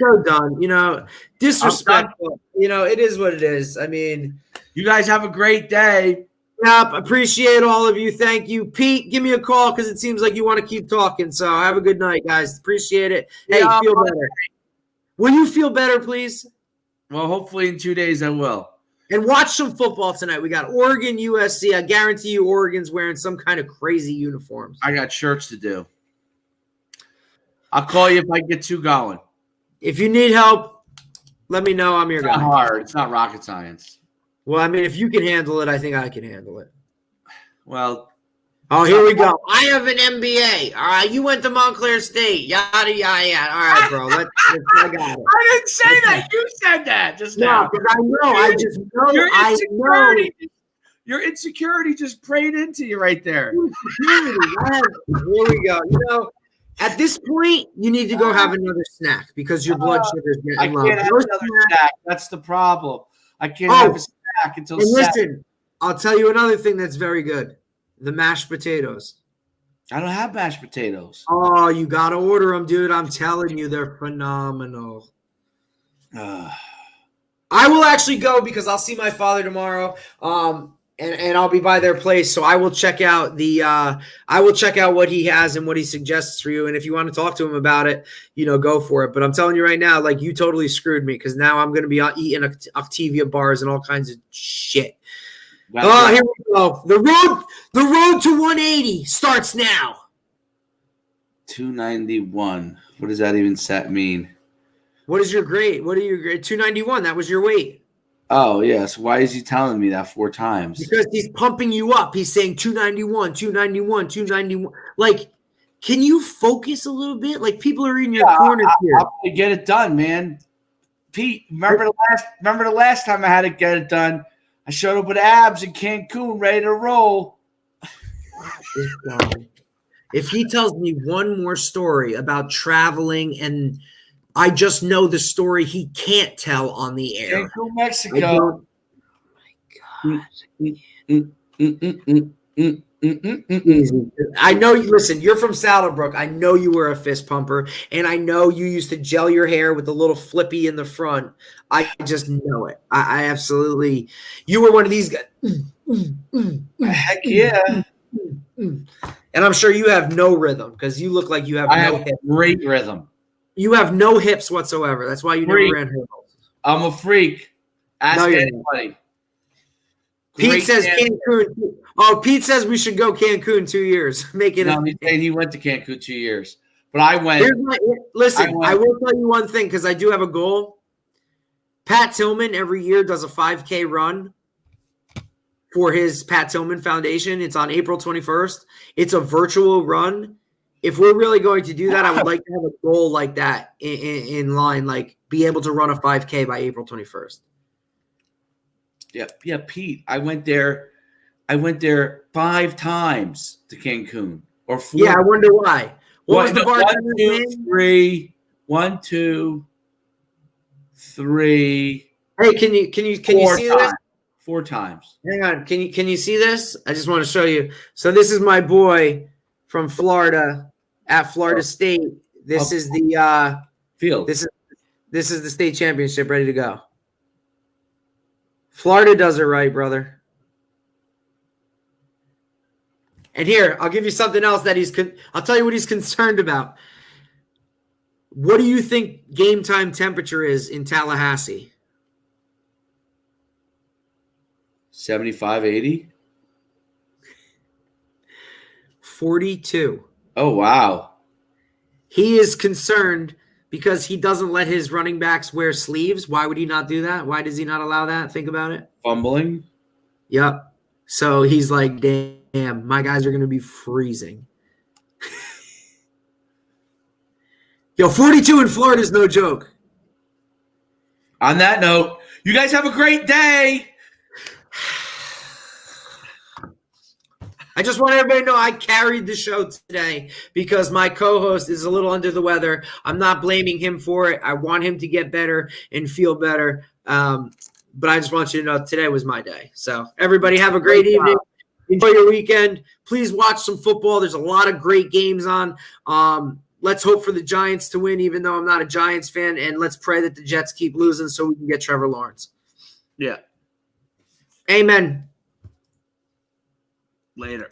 so done. You know, disrespectful. You know, it is what it is. I mean, you guys have a great day. Yep, appreciate all of you. Thank you, Pete. Give me a call because it seems like you want to keep talking. So have a good night, guys. Appreciate it. Hey, feel better. Will you feel better, please? Well, hopefully in 2 days I will. And watch some football tonight. We got Oregon, USC. I guarantee you Oregon's wearing some kind of crazy uniforms. I got shirts to do. I'll call you if I get 2 going. If you need help, let me know. I'm your guy. It's not hard. It's not rocket science. Well, I mean, if you can handle it, I think I can handle it. Well. Oh, here we go. I have an MBA. All right, you went to Montclair State. Yada, yada, yada. All right, bro. I got it. I didn't say that. You said that just now. No, because I know. I just know. Your insecurity just prayed into you right there. Here we go. You know, at this point, you need to go have another snack because your blood sugar is getting low. I can't have another snack. That's the problem. I can't have a snack until and listen, I'll tell you another thing that's very good. The mashed potatoes. I don't have mashed potatoes. Oh, you got to order them, dude. I'm telling you, they're phenomenal. I will actually go because I'll see my father tomorrow. And I'll be by their place. So I will check out what he has and what he suggests for you. And if you want to talk to him about it, you know, go for it. But I'm telling you right now, like you totally screwed me because now I'm going to be eating Activia bars and all kinds of shit. Here we go. The road to 180 starts now. 291. What does that even mean? What is your grade? What are your grade? 291. That was your weight. Oh, yes. Why is he telling me that 4 times? Because he's pumping you up. He's saying 291, 291, 291. Like, can you focus a little bit? Like, people are in your corner here. I'm gonna get it done, man. Pete, remember the last time I had to get it done? I showed up with abs in Cancun, ready to roll. If he tells me one more story about traveling and I just know the story he can't tell on the air. Cancun, Mexico. Oh my God. I know you listen, you're from Saddlebrook. I know you were a fist pumper, and I know you used to gel your hair with a little flippy in the front. I just know it. I absolutely you were one of these guys. Heck yeah. And I'm sure you have no rhythm because you look like you have no hips. Great rhythm. You have no hips whatsoever. That's why you never ran hurdles. I'm a freak. Ask No, you're anybody. Pete says Cancun. Oh, Pete says we should go Cancun 2 years. He went to Cancun 2 years. But I went. I will tell you one thing because I do have a goal. Pat Tillman every year does a 5K run for his Pat Tillman Foundation. It's on April 21st. It's a virtual run. If we're really going to do that, I would like to have a goal like that in line, like be able to run a 5K by April 21st. Yeah, Pete. I went there 5 times to Cancun or 4. Yeah, I wonder why. What was the bartender's name? 1, 2, 3. 1, 2, 3. Hey, can you see this? 4 times. Hang on. Can you see this? I just want to show you. So this is my boy from Florida at Florida State. This is the field. This is the state championship ready to go. Florida does it right, brother. And here, I'll give you something else that I'll tell you what he's concerned about. What do you think game time temperature is in Tallahassee? 75, 80? 42. Oh, wow. He is concerned because he doesn't let his running backs wear sleeves. Why would he not do that? Why does he not allow that? Think about it. Fumbling? Yep. So he's like, damn, my guys are going to be freezing. Yo, 42 in Florida is no joke. On that note, you guys have a great day. I just want everybody to know I carried the show today because my co-host is a little under the weather. I'm not blaming him for it. I want him to get better and feel better. But I just want you to know today was my day. So everybody have a great evening. Enjoy your weekend. Please watch some football. There's a lot of great games on. Let's hope for the Giants to win, even though I'm not a Giants fan. And let's pray that the Jets keep losing so we can get Trevor Lawrence. Yeah. Amen. Later.